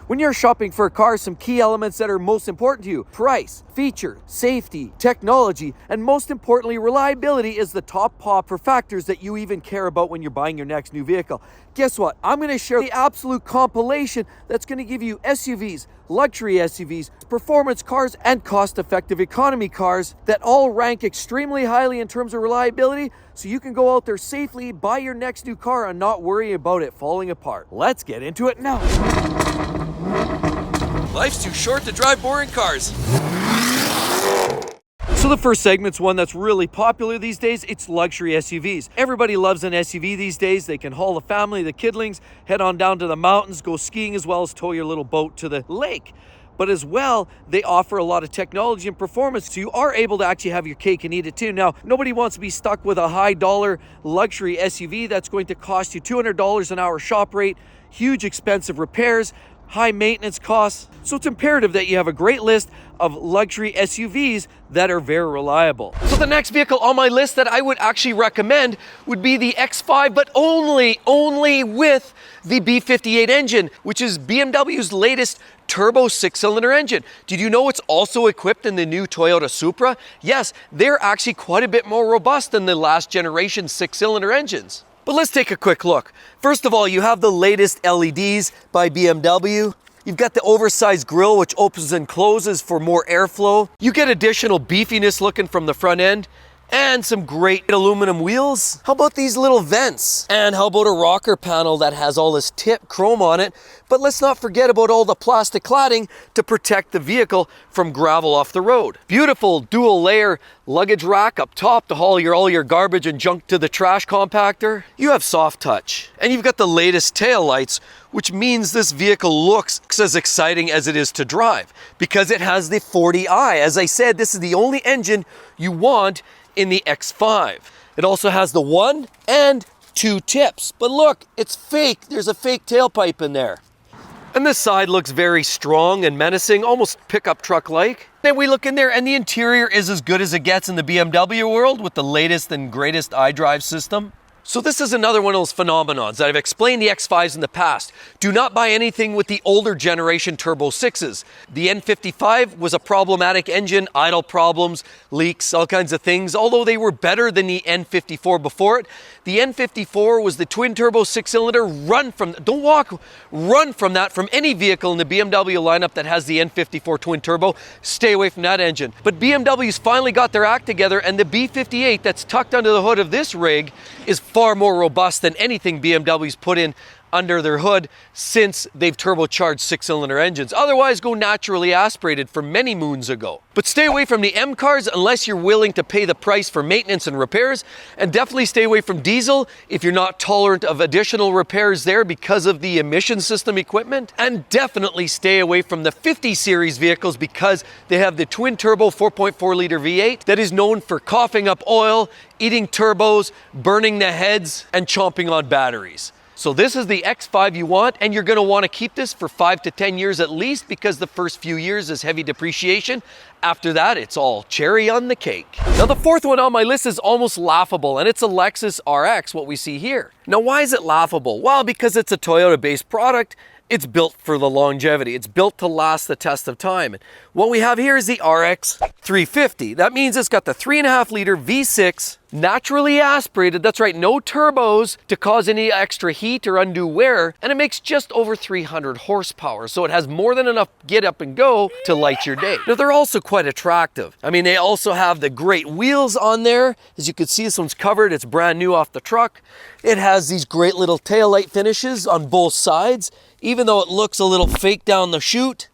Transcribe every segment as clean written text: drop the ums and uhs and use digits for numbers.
When you're shopping for a car, some key elements that are most important to you: price, feature, safety, technology, and most importantly, reliability is the top pop for factors that you even care about when you're buying your next new vehicle. Guess what? I'm going to share the absolute compilation that's going to give you SUVs, luxury SUVs, performance cars, and cost-effective economy cars that all rank extremely highly in terms of reliability, so you can go out there safely, buy your next new car, and not worry about it falling apart. Let's get into it now. Life's too short to drive boring cars. So the first segment's one that's really popular these days. It's luxury SUVs. Everybody loves an SUV these days. They can haul the family, the kidlings, head on down to the mountains, go skiing, as well as tow your little boat to the lake. But as well, they offer a lot of technology and performance, so you are able to actually have your cake and eat it too. Now, nobody wants to be stuck with a high dollar luxury SUV that's going to cost you $200 an hour shop rate, huge expensive repairs, high maintenance costs. So it's imperative that you have a great list of luxury SUVs that are very reliable. So the next vehicle on my list that I would actually recommend would be the X5, but only with the B58 engine, which is BMW's latest turbo 6-cylinder engine. Did you know it's also equipped in the new Toyota Supra? Yes, they're actually quite a bit more robust than the last generation 6-cylinder engines. But let's take a quick look. First of all, you have the latest LEDs by BMW. You've got the oversized grille, which opens and closes for more airflow. You get additional beefiness looking from the front end, and some great aluminum wheels. How about these little vents? And how about a rocker panel that has all this tip chrome on it? But let's not forget about all the plastic cladding to protect the vehicle from gravel off the road. Beautiful dual layer luggage rack up top to haul all your garbage and junk to the trash compactor. You have soft touch, and you've got the latest tail lights, which means this vehicle looks as exciting as it is to drive because it has the 40i. As I said, this is the only engine you want in the X5. It also has the 1 and 2 tips, but look, it's fake. There's a fake tailpipe in there. And this side looks very strong and menacing, almost pickup truck-like. Then we look in there and the interior is as good as it gets in the BMW world with the latest and greatest iDrive system. So this is another one of those phenomenons that I've explained the X5s in the past. Do not buy anything with the older generation Turbo 6s. The N55 was a problematic engine, idle problems, leaks, all kinds of things. Although they were better than the N54 before it, the N54 was the twin turbo 6-cylinder. Run from that from any vehicle in the BMW lineup that has the N54 twin turbo. Stay away from that engine. But BMW's finally got their act together, and the B58 that's tucked under the hood of this rig is far more robust than anything BMW's put in under their hood since they've turbocharged 6-cylinder engines. Otherwise, go naturally aspirated from many moons ago. But stay away from the M cars unless you're willing to pay the price for maintenance and repairs, and definitely stay away from diesel if you're not tolerant of additional repairs there because of the emission system equipment, and definitely stay away from the 50 series vehicles because they have the twin turbo 4.4 liter V8 that is known for coughing up oil, eating turbos, burning the heads, and chomping on batteries. So this is the X5 you want, and you're going to want to keep this for 5 to 10 years at least because the first few years is heavy depreciation. After that, it's all cherry on the cake. Now the fourth one on my list is almost laughable, and it's a Lexus RX, what we see here. Now why is it laughable? Well, because it's a Toyota-based product. It's built for the longevity. It's built to last the test of time. And what we have here is the RX 350. That means it's got the 3.5 liter V6, naturally aspirated. That's right, no turbos to cause any extra heat or undue wear. And it makes just over 300 horsepower. So it has more than enough get up and go to light your day. Now they're also quite attractive. I mean, they also have the great wheels on there. As you can see, this one's covered. It's brand new off the truck. It has these great little taillight finishes on both sides, even though it looks a little fake down the chute.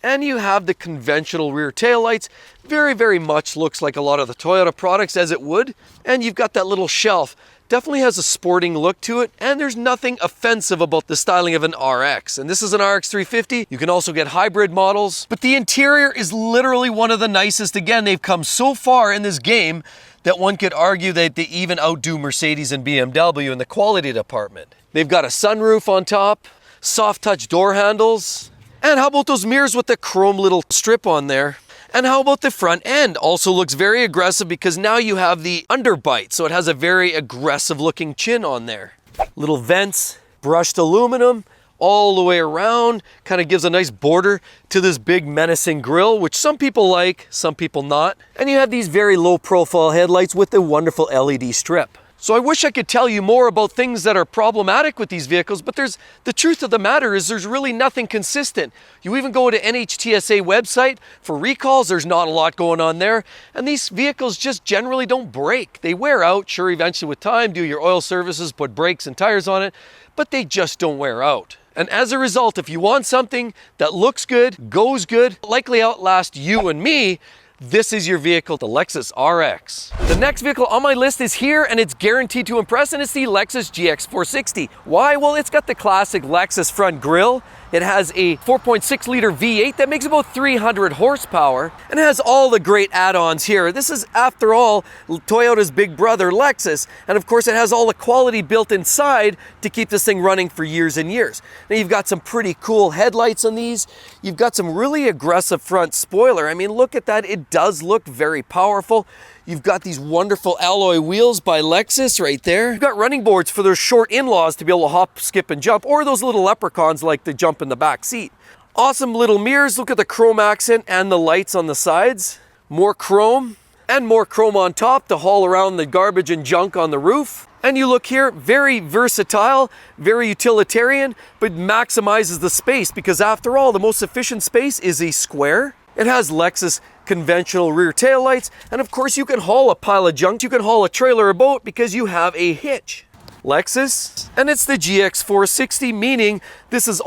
And you have the conventional rear taillights. Very, very much looks like a lot of the Toyota products as it would. And you've got that little shelf. Definitely has a sporting look to it, and there's nothing offensive about the styling of an RX. And this is an RX 350. You can also get hybrid models, but the interior is literally one of the nicest. Again, they've come so far in this game that one could argue that they even outdo Mercedes and BMW in the quality department. They've got a sunroof on top, soft touch door handles, and how about those mirrors with the chrome little strip on there? And how about the front end? Also looks very aggressive because now you have the underbite, so it has a very aggressive looking chin on there. Little vents, brushed aluminum, all the way around, kind of gives a nice border to this big menacing grille, which some people like, some people not. And you have these very low profile headlights with the wonderful LED strip. So I wish I could tell you more about things that are problematic with these vehicles, but the truth of the matter is there's really nothing consistent. You even go to NHTSA website for recalls, there's not a lot going on there. And these vehicles just generally don't break. They wear out, sure, eventually with time, do your oil services, put brakes and tires on it, but they just don't wear out. And as a result, if you want something that looks good, goes good, likely outlast you and me, this is your vehicle, the Lexus RX. The next vehicle on my list is here, and it's guaranteed to impress, and it's the Lexus GX460. Why? Well, it's got the classic Lexus front grille. It has a 4.6 liter V8 that makes about 300 horsepower, and it has all the great add-ons here. This is, after all, Toyota's big brother, Lexus, and of course it has all the quality built inside to keep this thing running for years and years. Now you've got some pretty cool headlights on these. You've got some really aggressive front spoiler. I mean, look at that. It does look very powerful. You've got these wonderful alloy wheels by Lexus right there. You've got running boards for those short in-laws to be able to hop, skip, and jump, or those little leprechauns like to jump in the back seat. Awesome little mirrors. Look at the chrome accent and the lights on the sides. More chrome and more chrome on top to haul around the garbage and junk on the roof. And you look here, very versatile, very utilitarian, but maximizes the space because after all, the most efficient space is a square. It has Lexus conventional rear tail lights, and of course you can haul a pile of junk, you can haul a trailer or boat because you have a hitch. Lexus, and it's the GX460, meaning this is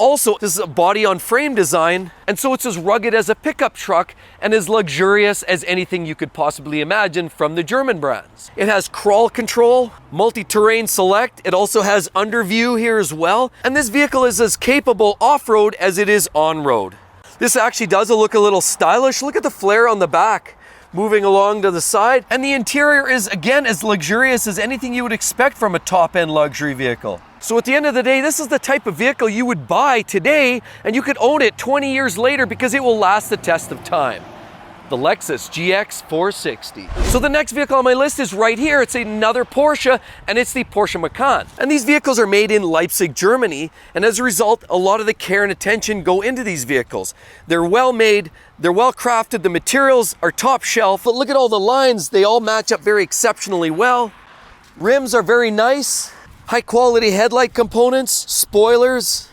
a body on frame design, and so it's as rugged as a pickup truck and as luxurious as anything you could possibly imagine from the German brands. It has crawl control, multi-terrain select, it also has underview here as well, and this vehicle is as capable off-road as it is on-road. This actually does look a little stylish. Look at the flare on the back moving along to the side. And the interior is, again, as luxurious as anything you would expect from a top-end luxury vehicle. So at the end of the day, this is the type of vehicle you would buy today and you could own it 20 years later because it will last the test of time. The Lexus GX460. So the next vehicle on my list is right here. It's another Porsche, and it's the Porsche Macan. And these vehicles are made in Leipzig, Germany, and as a result, a lot of the care and attention go into these vehicles. They're well made, they're well crafted, the materials are top shelf, but look at all the lines, they all match up very exceptionally well. Rims are very nice, high quality headlight components, spoilers,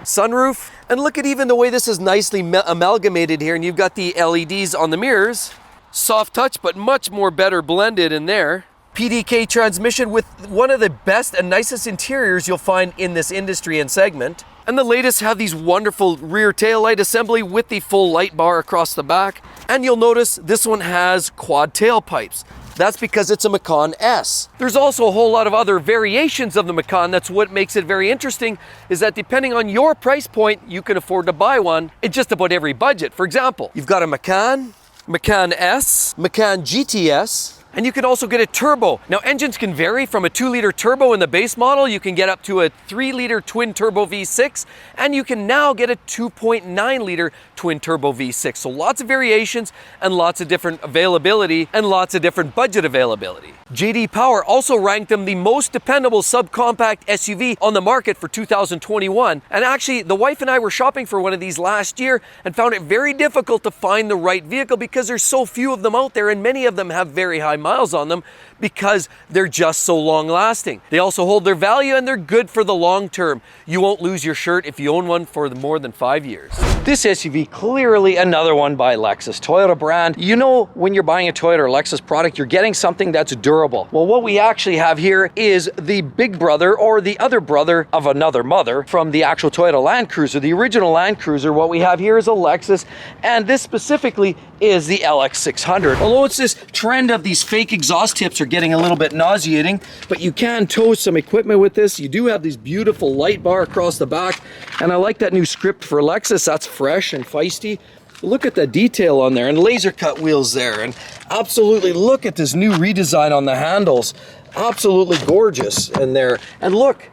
sunroof. And look at even the way this is nicely amalgamated here, and you've got the LEDs on the mirrors. Soft touch, but much more better blended in there. PDK transmission with one of the best and nicest interiors you'll find in this industry and segment. And the latest have these wonderful rear taillight assembly with the full light bar across the back. And you'll notice this one has quad tailpipes. That's because it's a Macan S. There's also a whole lot of other variations of the Macan. That's what makes it very interesting, is that depending on your price point, you can afford to buy one in just about every budget. For example, you've got a Macan, Macan S, Macan GTS, and you can also get a turbo. Now, engines can vary from a 2-liter turbo in the base model. You can get up to a 3-liter twin turbo V6, and you can now get a 2.9-liter twin turbo V6. So lots of variations and lots of different availability and lots of different budget availability. J.D. Power also ranked them the most dependable subcompact SUV on the market for 2021. And actually, the wife and I were shopping for one of these last year and found it very difficult to find the right vehicle because there's so few of them out there, and many of them have very high miles on them because they're just so long lasting. They also hold their value and they're good for the long term. You won't lose your shirt if you own one for more than 5 years. This SUV, clearly another one by Lexus, Toyota brand. You know, when you're buying a Toyota or Lexus product, you're getting something that's durable. Well, what we actually have here is the big brother or the other brother of another mother from the actual Toyota Land Cruiser, the original Land Cruiser. What we have here is a Lexus, and this specifically is the LX600. Although it's this trend of these fake exhaust tips are getting a little bit nauseating, but you can tow some equipment with this. You do have these beautiful light bar across the back, and I like that new script for Lexus. That's fresh and feisty. Look at the detail on there, and laser cut wheels there, and absolutely look at this new redesign on the handles. Absolutely gorgeous in there. And look,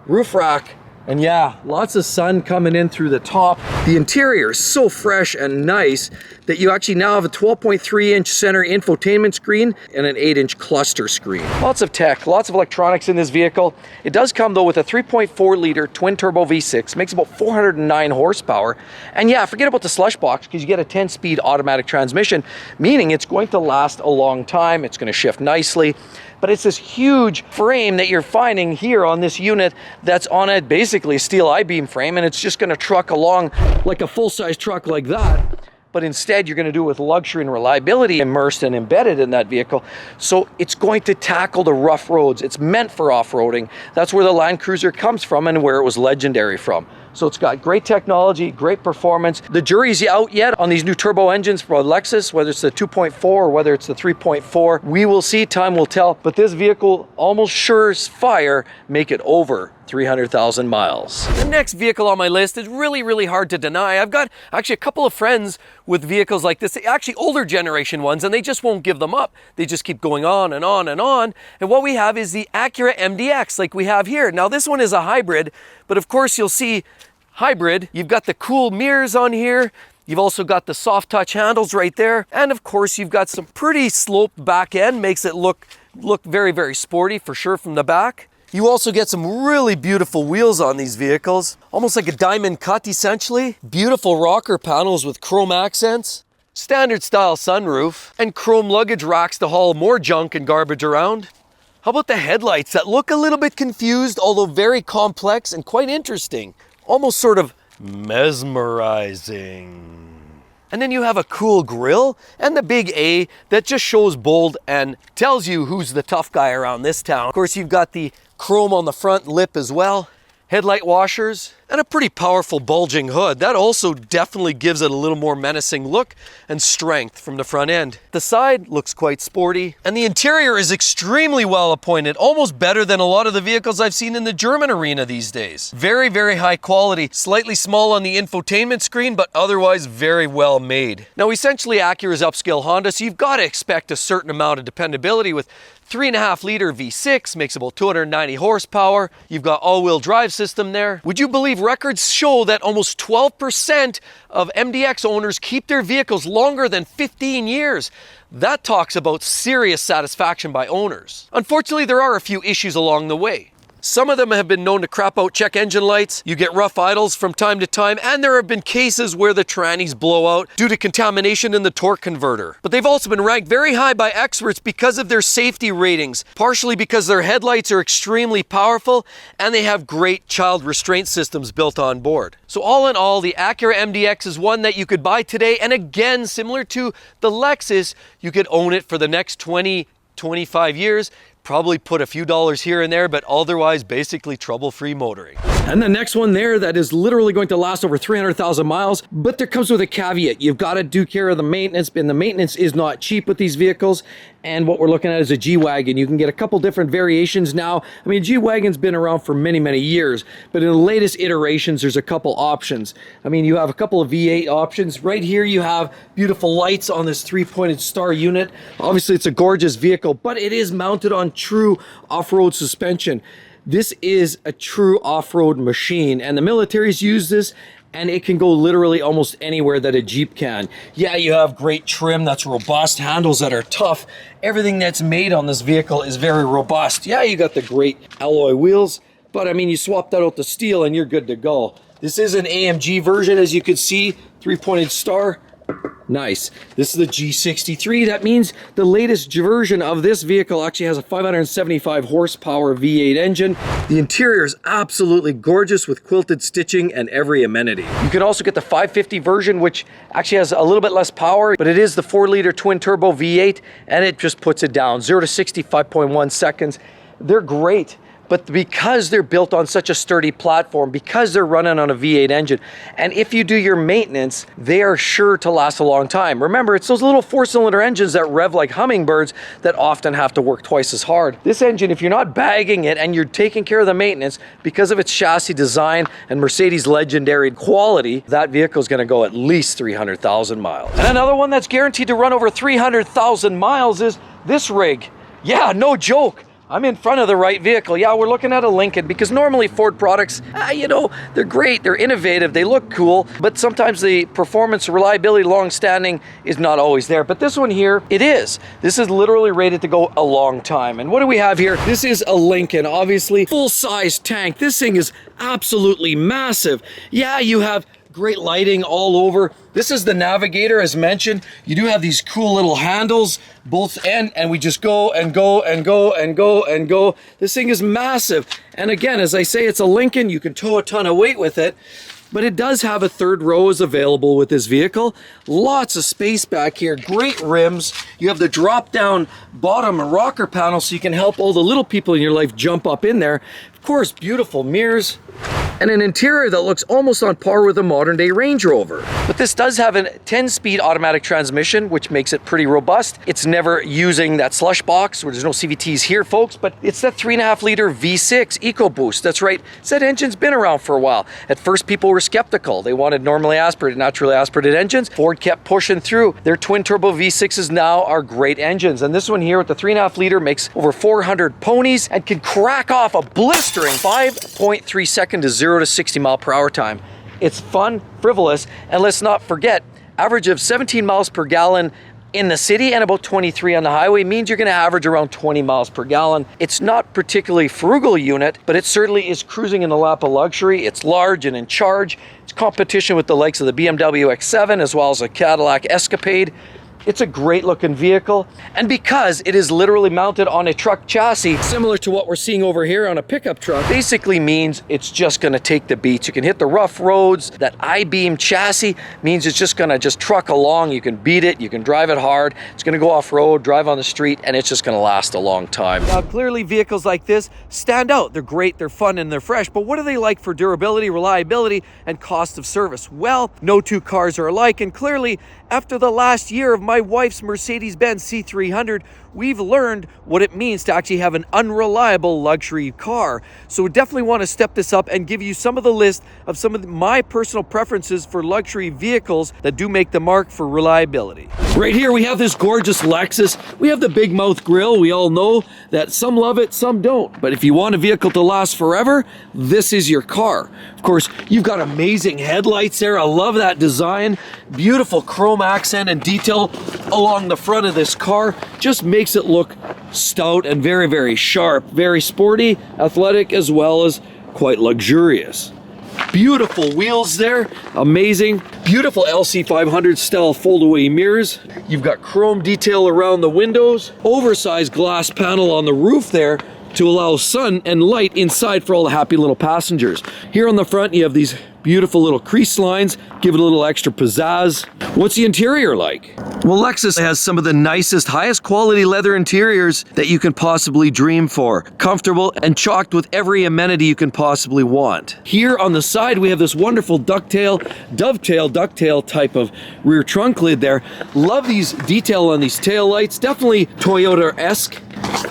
roof rack. And yeah, lots of sun coming in through the top. The interior is so fresh and nice that you actually now have a 12.3-inch center infotainment screen and an 8-inch cluster screen. Lots of tech, lots of electronics in this vehicle. It does come though with a 3.4-liter twin-turbo V6, makes about 409 horsepower. And yeah, forget about the slush box because you get a 10-speed automatic transmission, meaning it's going to last a long time. It's going to shift nicely. But it's this huge frame that you're finding here on this unit that's on a basically steel I-beam frame, and it's just going to truck along like a full-size truck like that. But instead you're going to do it with luxury and reliability immersed and embedded in that vehicle. So it's going to tackle the rough roads. It's meant for off-roading. That's where the Land Cruiser comes from and where it was legendary from. So it's got great technology, great performance. The jury's out yet on these new turbo engines for Lexus, whether it's the 2.4 or whether it's the 3.4. We will see, time will tell. But this vehicle almost sure as fire make it over 300,000 miles. The next vehicle on my list is really hard to deny. I've got actually a couple of friends with vehicles like this, actually older generation ones, and they just won't give them up. They just keep going on and on and on. And what we have is the Acura MDX like we have here. Now this one is a hybrid, but of course you'll see hybrid. You've got the cool mirrors on here. You've also got the soft touch handles right there. And of course you've got some pretty sloped back end, makes it look very sporty for sure from the back. You also get some really beautiful wheels on these vehicles, almost like a diamond cut essentially. Beautiful rocker panels with chrome accents, standard style sunroof, and chrome luggage racks to haul more junk and garbage around. How about the headlights that look a little bit confused, although very complex and quite interesting, almost sort of mesmerizing. And then you have a cool grille and the big A that just shows bold and tells you who's the tough guy around this town. Of course, you've got the chrome on the front lip as well, headlight washers, and a pretty powerful bulging hood. That also definitely gives it a little more menacing look and strength from the front end. The side looks quite sporty, and the interior is extremely well appointed, almost better than a lot of the vehicles I've seen in the German arena these days. Very high quality, slightly small on the infotainment screen, but otherwise very well made. Now essentially Acura's upscale Honda, so you've got to expect a certain amount of dependability with 3.5-liter V6, makes about 290 horsepower. You've got all-wheel drive system there. Would you believe records show that almost 12% of MDX owners keep their vehicles longer than 15 years? That talks about serious satisfaction by owners. Unfortunately, there are a few issues along the way. Some of them have been known to crap out check engine lights. You get rough idles from time to time, and there have been cases where the trannies blow out due to contamination in the torque converter. But they've also been ranked very high by experts because of their safety ratings, partially because their headlights are extremely powerful and they have great child restraint systems built on board. So all in all, the Acura MDX is one that you could buy today, and again, similar to the Lexus, you could own it for the next 20-25 years. Probably put a few dollars here and there, but otherwise basically trouble-free motoring. And the next one there that is literally going to last over 300,000 miles, but there comes with a caveat. You've got to do care of the maintenance, and the maintenance is not cheap with these vehicles. And what we're looking at is a G-Wagon. You can get a couple different variations now. I mean, G-Wagon's been around for many years, but in the latest iterations, there's a couple options. I mean, you have a couple of V8 options. Right here, you have beautiful lights on this 3-pointed star unit. Obviously, it's a gorgeous vehicle, but it is mounted on true off-road suspension. This is a true off-road machine, and the military's use this, and it can go literally almost anywhere that a Jeep can. Yeah, you have great trim that's robust, handles that are tough. Everything that's made on this vehicle is very robust. Yeah, you got the great alloy wheels, but I mean, you swap that out to steel and you're good to go. This is an AMG version, as you can see, 3-pointed star. Nice. This is the G63. That means the latest version of this vehicle actually has a 575 horsepower V8 engine. The interior is absolutely gorgeous with quilted stitching and every amenity. You can also get the 550 version, which actually has a little bit less power, but it is the 4-liter twin turbo V8, and it just puts it down. 0 to 60, 5.1 seconds. They're great. But because they're built on such a sturdy platform, because they're running on a V8 engine, and if you do your maintenance, they are sure to last a long time. Remember, it's those little 4-cylinder engines that rev like hummingbirds that often have to work twice as hard. This engine, if you're not bagging it and you're taking care of the maintenance, because of its chassis design and Mercedes' legendary quality, that vehicle is going to go at least 300,000 miles. And another one that's guaranteed to run over 300,000 miles is this rig. Yeah, no joke. I'm in front of the right vehicle. Yeah, we're looking at a Lincoln, because normally Ford products, you know, they're great, they're innovative, they look cool, but sometimes the performance, reliability, long-standing is not always there. But this one here, it is. This is literally rated to go a long time. And what do we have here? This is a Lincoln, obviously, full-size tank. This thing is absolutely massive. Yeah, you have great lighting all over. This is the Navigator, as mentioned. You do have these cool little handles, both end, and we just go and go and go and go and go. This thing is massive. And again, as I say, it's a Lincoln. You can tow a ton of weight with it, but it does have a third row is available with this vehicle. Lots of space back here, great rims. You have the drop down bottom rocker panel so you can help all the little people in your life jump up in there. Of course, beautiful mirrors, and an interior that looks almost on par with a modern day Range Rover. But this does have a 10-speed automatic transmission, which makes it pretty robust. It's never using that slush box, where there's no CVTs here, folks, but it's that 3.5-liter V6 EcoBoost. That's right, that engine's been around for a while. At first, people were skeptical. They wanted normally aspirated, naturally aspirated engines. Ford kept pushing through. Their twin-turbo V6s now are great engines. And this one here with the 3.5-liter makes over 400 ponies and can crack off a blistering 5.3 second to 0 to 60 mile per hour time. It's fun, frivolous, and let's not forget, average of 17 miles per gallon in the city and about 23 on the highway means you're going to average around 20 miles per gallon. It's not particularly frugal unit, but it certainly is cruising in the lap of luxury. It's large and in charge. It's competition with the likes of the BMW X7 as well as a Cadillac Escapade. It's a great looking vehicle, and because it is literally mounted on a truck chassis, similar to what we're seeing over here on a pickup truck, basically means it's just gonna take the beats. You can hit the rough roads. That I-beam chassis means it's just gonna truck along. You can beat it, you can drive it hard. It's gonna go off-road, drive on the street, and it's just gonna last a long time. Now, clearly vehicles like this stand out. They're great, they're fun, and they're fresh, but what are they like for durability, reliability, and cost of service? Well, no two cars are alike, and clearly, after the last year of my wife's Mercedes-Benz C300, we've learned what it means to actually have an unreliable luxury car. So we definitely want to step this up and give you some of the list of some of my personal preferences for luxury vehicles that do make the mark for reliability. Right here we have this gorgeous Lexus. We have the big mouth grille. We all know that some love it, some don't. But if you want a vehicle to last forever, this is your car. Of course, you've got amazing headlights there. I love that design. Beautiful chrome accent and detail along the front of this car. Just makes it look stout and very, very sharp. Very sporty, athletic, as well as quite luxurious. Beautiful wheels there, amazing. Beautiful LC500 style fold-away mirrors. You've got chrome detail around the windows. Oversized glass panel on the roof there to allow sun and light inside for all the happy little passengers. Here on the front, you have these beautiful little crease lines, give it a little extra pizzazz. What's the interior like? Well, Lexus has some of the nicest, highest quality leather interiors that you can possibly dream for. Comfortable and chocked with every amenity you can possibly want. Here on the side, we have this wonderful dovetail type of rear trunk lid there. Love these detail on these tail lights, definitely Toyota-esque.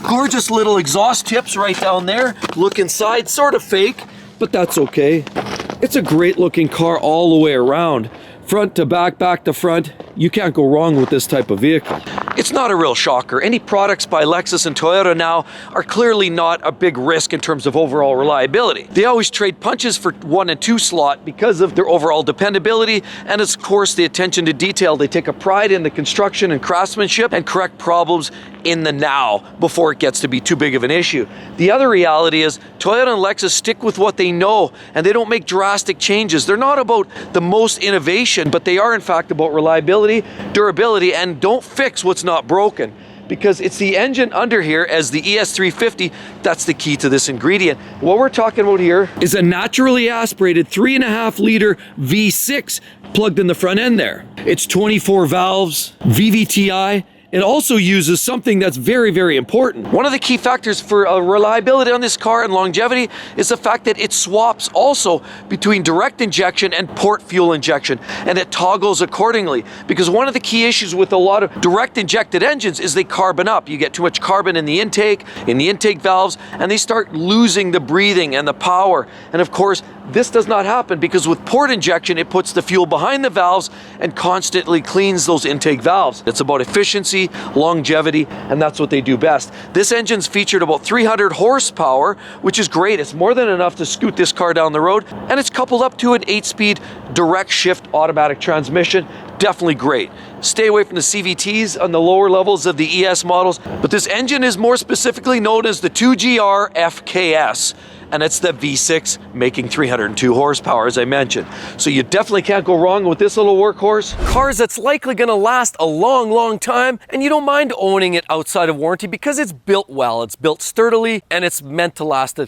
Gorgeous little exhaust tips right down there. Look inside, sort of fake, but that's okay. It's a great looking car all the way around. Front to back, back to front. You can't go wrong with this type of vehicle. It's not a real shocker. Any products by Lexus and Toyota now are clearly not a big risk in terms of overall reliability. They always trade punches for 1 and 2 slot because of their overall dependability and, of course, the attention to detail. They take a pride in the construction and craftsmanship and correct problems in the now before it gets to be too big of an issue. The other reality is Toyota and Lexus stick with what they know and they don't make drastic changes. They're not about the most innovation, but they are in fact about reliability, durability, and don't fix what's not broken. Because it's the engine under here as the ES350 that's the key to this ingredient. What we're talking about here is a naturally aspirated 3.5-liter V6 plugged in the front end there. It's 24 valves, VVTi. It also uses something that's very, very important. One of the key factors for reliability on this car and longevity is the fact that it swaps also between direct injection and port fuel injection, and it toggles accordingly. Because one of the key issues with a lot of direct injected engines is they carbon up. You get too much carbon in the intake valves, and they start losing the breathing and the power. And of course, This does not happen because with port injection, it puts the fuel behind the valves and constantly cleans those intake valves. It's about efficiency, longevity, and that's what they do best. This engine's featured about 300 horsepower, which is great. It's more than enough to scoot this car down the road, and it's coupled up to an 8-speed direct shift automatic transmission. Definitely great. Stay away from the CVTs on the lower levels of the ES models, but this engine is more specifically known as the 2GR FKS, and it's the V6 making 302 horsepower, as I mentioned. So you definitely can't go wrong with this little workhorse. Cars that's likely gonna last a long, long time, and you don't mind owning it outside of warranty because it's built well, it's built sturdily, and it's meant to last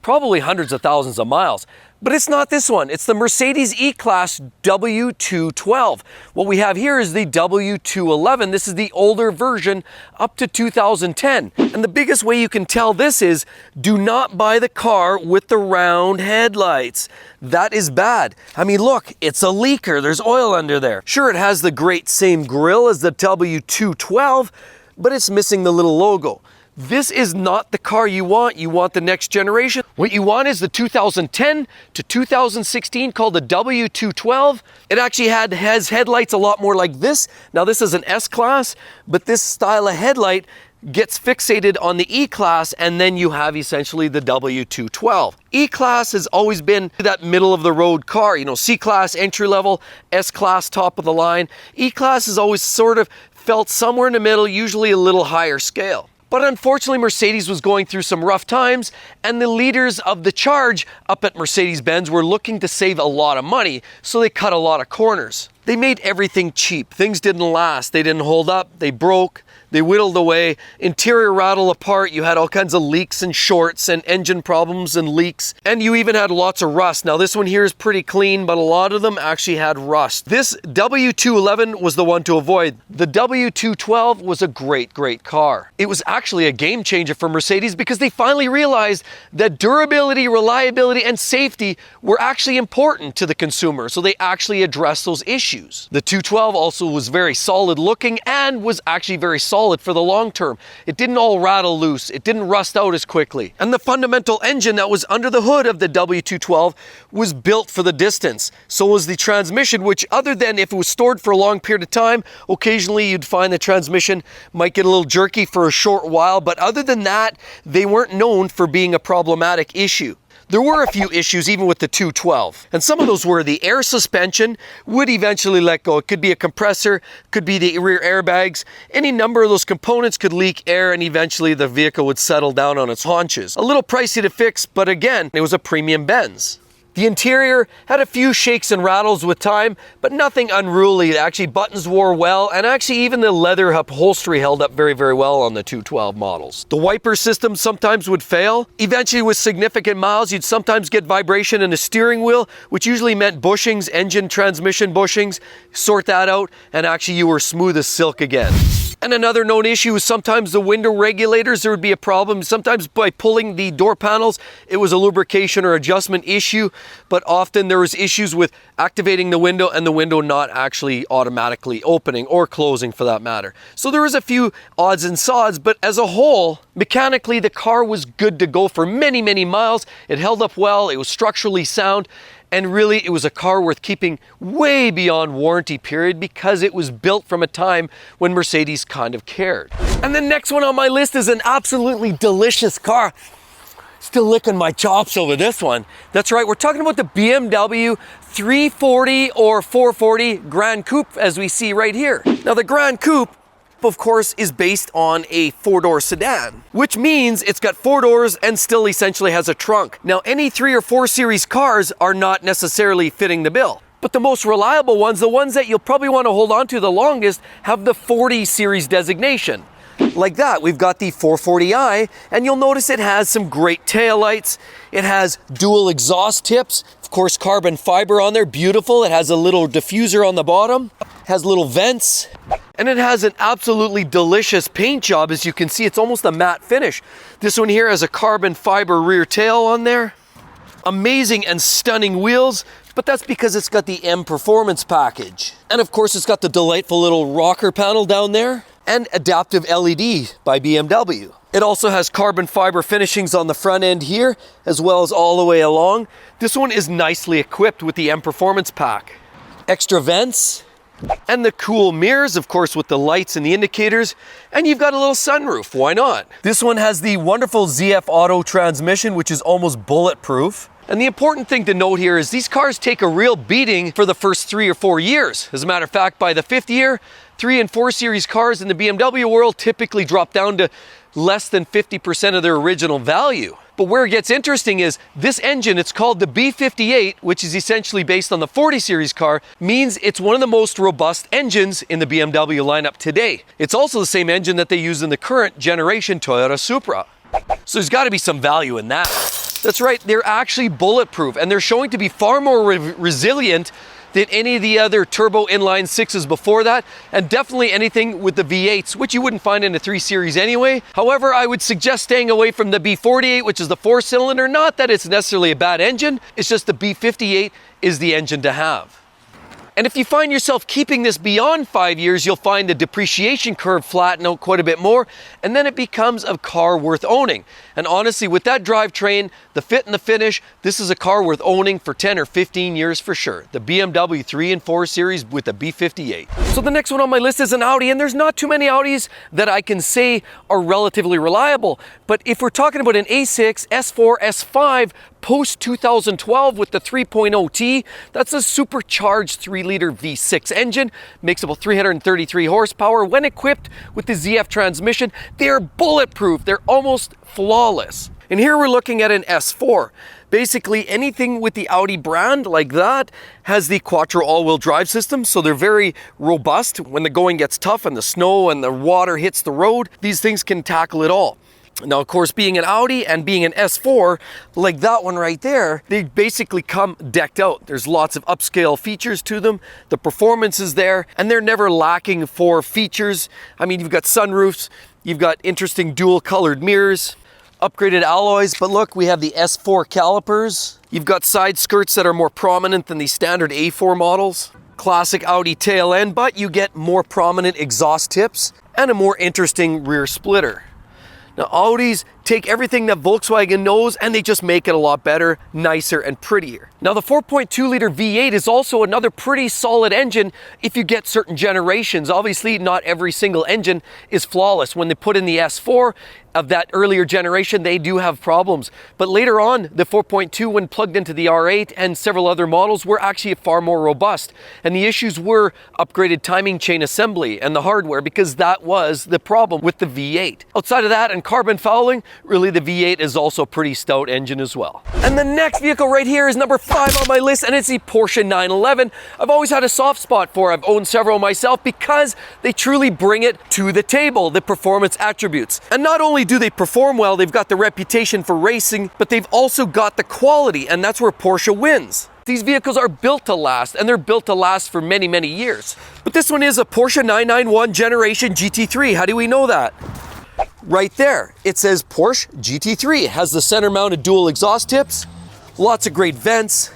probably hundreds of thousands of miles. But it's not this one. It's the Mercedes E-Class W212. What we have here is the W211. This is the older version up to 2010. And the biggest way you can tell this is, do not buy the car with the round headlights. That is bad. I mean, look, it's a leaker. There's oil under there. Sure, it has the great same grille as the W212, but it's missing the little logo. This is not the car you want. You want the next generation. What you want is the 2010 to 2016 called the W212. It actually has headlights a lot more like this. Now this is an S-Class, but this style of headlight gets fixated on the E-Class, and then you have essentially the W212. E-Class has always been that middle of the road car, you know, C-Class entry level, S-Class top of the line. E-Class has always sort of felt somewhere in the middle, usually a little higher scale. But unfortunately, Mercedes was going through some rough times, and the leaders of the charge up at Mercedes-Benz were looking to save a lot of money, so they cut a lot of corners. They made everything cheap. Things didn't last. They didn't hold up. They broke. They whittled away. Interior rattled apart. You had all kinds of leaks and shorts and engine problems and leaks. And you even had lots of rust. Now this one here is pretty clean, but a lot of them actually had rust. This W211 was the one to avoid. The W212 was a great, great car. It was actually a game changer for Mercedes because they finally realized that durability, reliability, and safety were actually important to the consumer. So they actually addressed those issues. The 212 also was very solid looking and was actually very solid for the long term. It didn't all rattle loose. It didn't rust out as quickly. And the fundamental engine that was under the hood of the W212 was built for the distance. So was the transmission, which other than if it was stored for a long period of time, occasionally you'd find the transmission might get a little jerky for a short while. But other than that, they weren't known for being a problematic issue. There were a few issues even with the 212, and some of those were the air suspension would eventually let go. It could be a compressor, could be the rear airbags. Any number of those components could leak air, and eventually the vehicle would settle down on its haunches. A little pricey to fix, but again, it was a premium Benz. The interior had a few shakes and rattles with time, but nothing unruly. Actually, buttons wore well, and actually even the leather upholstery held up very, very well on the 212 models. The wiper system sometimes would fail. Eventually, with significant miles, you'd sometimes get vibration in the steering wheel, which usually meant bushings, engine transmission bushings. Sort that out, and actually you were smooth as silk again. And another known issue is sometimes the window regulators, there would be a problem. Sometimes by pulling the door panels, it was a lubrication or adjustment issue, but often there was issues with activating the window and the window not actually automatically opening or closing for that matter. So there was a few odds and sods, but as a whole, mechanically the car was good to go for many, many miles. It held up well, it was structurally sound, and really, it was a car worth keeping way beyond warranty period because it was built from a time when Mercedes kind of cared. And the next one on my list is an absolutely delicious car. Still licking my chops over this one. That's right, we're talking about the BMW 340 or 440 Grand Coupe, as we see right here. Now, the Grand Coupe, of course, is based on a four-door sedan, which means it's got four doors and still essentially has a trunk. Now, any 3 or 4 series cars are not necessarily fitting the bill, but the most reliable ones, the ones that you'll probably want to hold on to the longest, have the 40 series designation. Like that, we've got the 440i, and you'll notice it has some great taillights. It has dual exhaust tips, of course, carbon fiber on there, beautiful. It has a little diffuser on the bottom, has little vents, and it has an absolutely delicious paint job. As you can see, it's almost a matte finish. This one here has a carbon fiber rear tail on there. Amazing and stunning wheels, but that's because it's got the M Performance package. And of course, it's got the delightful little rocker panel down there. and adaptive LED by BMW. It also has carbon fiber finishings on the front end here, as well as all the way along. This one is nicely equipped with the M Performance Pack. Extra vents, and the cool mirrors, of course, with the lights and the indicators. And you've got a little sunroof, why not? This one has the wonderful ZF Auto transmission, which is almost bulletproof. And the important thing to note here is these cars take a real beating for the first 3 or 4 years. As a matter of fact, by the 5th year, 3 and 4 Series cars in the BMW world typically drop down to less than 50% of their original value. But where it gets interesting is this engine, it's called the B58, which is essentially based on the 40 Series car, means it's one of the most robust engines in the BMW lineup today. It's also the same engine that they use in the current generation Toyota Supra. So there's got to be some value in that. That's right, they're actually bulletproof, and they're showing to be far more resilient than any of the other turbo inline sixes before that, and definitely anything with the V8s, which you wouldn't find in a 3 Series anyway. However, I would suggest staying away from the B48, which is the 4-cylinder. Not that it's necessarily a bad engine, it's just the B58 is the engine to have. And if you find yourself keeping this beyond 5 years, you'll find the depreciation curve flatten out quite a bit more, and then it becomes a car worth owning. And honestly, with that drivetrain, the fit and the finish, this is a car worth owning for 10 or 15 years for sure. The BMW 3 and 4 Series with the B58. So the next one on my list is an Audi, and there's not too many Audis that I can say are relatively reliable. But if we're talking about an A6, S4, S5, post 2012 with the 3.0T, that's a supercharged 3-liter V6 engine, makes about 333 horsepower. When equipped with the ZF transmission, they're bulletproof, they're almost flawless. And here we're looking at an S4. Basically anything with the Audi brand like that has the Quattro all-wheel drive system, so they're very robust. When the going gets tough and the snow and the water hits the road, these things can tackle it all. Now, of course, being an Audi and being an S4, like that one right there, they basically come decked out. There's lots of upscale features to them. The performance is there, and they're never lacking for features. I mean, you've got sunroofs, you've got interesting dual-colored mirrors, upgraded alloys, but look, we have the S4 calipers. You've got side skirts that are more prominent than the standard A4 models. Classic Audi tail end, but you get more prominent exhaust tips and a more interesting rear splitter. Now, Audis take everything that Volkswagen knows and they just make it a lot better, nicer, and prettier. Now, the 4.2-liter V8 is also another pretty solid engine if you get certain generations. Obviously, not every single engine is flawless. When they put in the S4 of that earlier generation, they do have problems. But later on, the 4.2, when plugged into the R8 and several other models, were actually far more robust. And the issues were upgraded timing chain assembly and the hardware, because that was the problem with the V8. Outside of that and carbon fouling, really the V8 is also a pretty stout engine as well. And the next vehicle right here is number 5 on my list, and it's the Porsche 911. I've always had a soft spot for it. I've owned several myself because they truly bring it to the table, the performance attributes. And not only do they perform well, they've got the reputation for racing, but they've also got the quality, and that's where Porsche wins. These vehicles are built to last, and they're built to last for many, many years. But this one is a Porsche 991 Generation GT3. How do we know that? Right there, it says Porsche GT3. It has the center mounted dual exhaust tips, lots of great vents,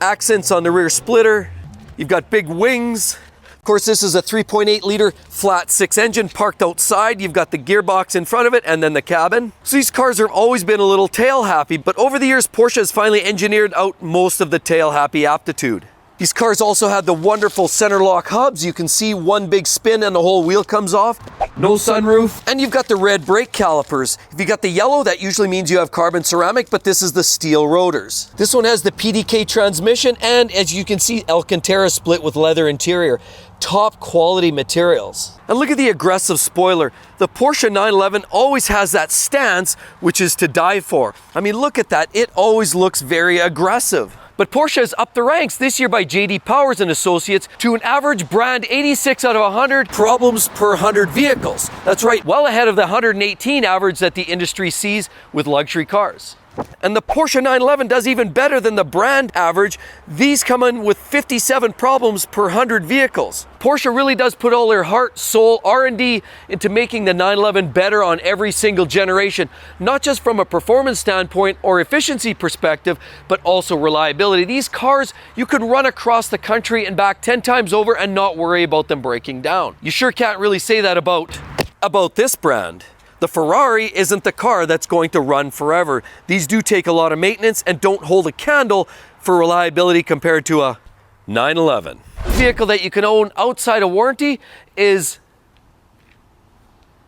accents on the rear splitter. You've got big wings. Of course, this is a 3.8-liter flat 6 engine parked outside. You've got the gearbox in front of it and then the cabin. So these cars have always been a little tail happy, but over the years, Porsche has finally engineered out most of the tail happy aptitude. These cars also have the wonderful center lock hubs. You can see one big spin and the whole wheel comes off. No sunroof. And you've got the red brake calipers. If you got the yellow, that usually means you have carbon ceramic, but this is the steel rotors. This one has the PDK transmission, and as you can see, Alcantara split with leather interior. Top quality materials. And look at the aggressive spoiler. The Porsche 911 always has that stance, which is to die for. I mean, look at that. It always looks very aggressive. But Porsche has upped the ranks this year by J.D. Powers and Associates to an average brand 86 out of 100 problems per 100 vehicles. That's right, well ahead of the 118 average that the industry sees with luxury cars. And the Porsche 911 does even better than the brand average. These come in with 57 problems per 100 vehicles. Porsche really does put all their heart, soul, R&D into making the 911 better on every single generation, not just from a performance standpoint or efficiency perspective, but also reliability. These cars, you can run across the country and back 10 times over and not worry about them breaking down. You sure can't really say that about about this brand. The Ferrari isn't the car that's going to run forever. These do take a lot of maintenance and don't hold a candle for reliability compared to a 911. Vehicle that you can own outside of warranty is,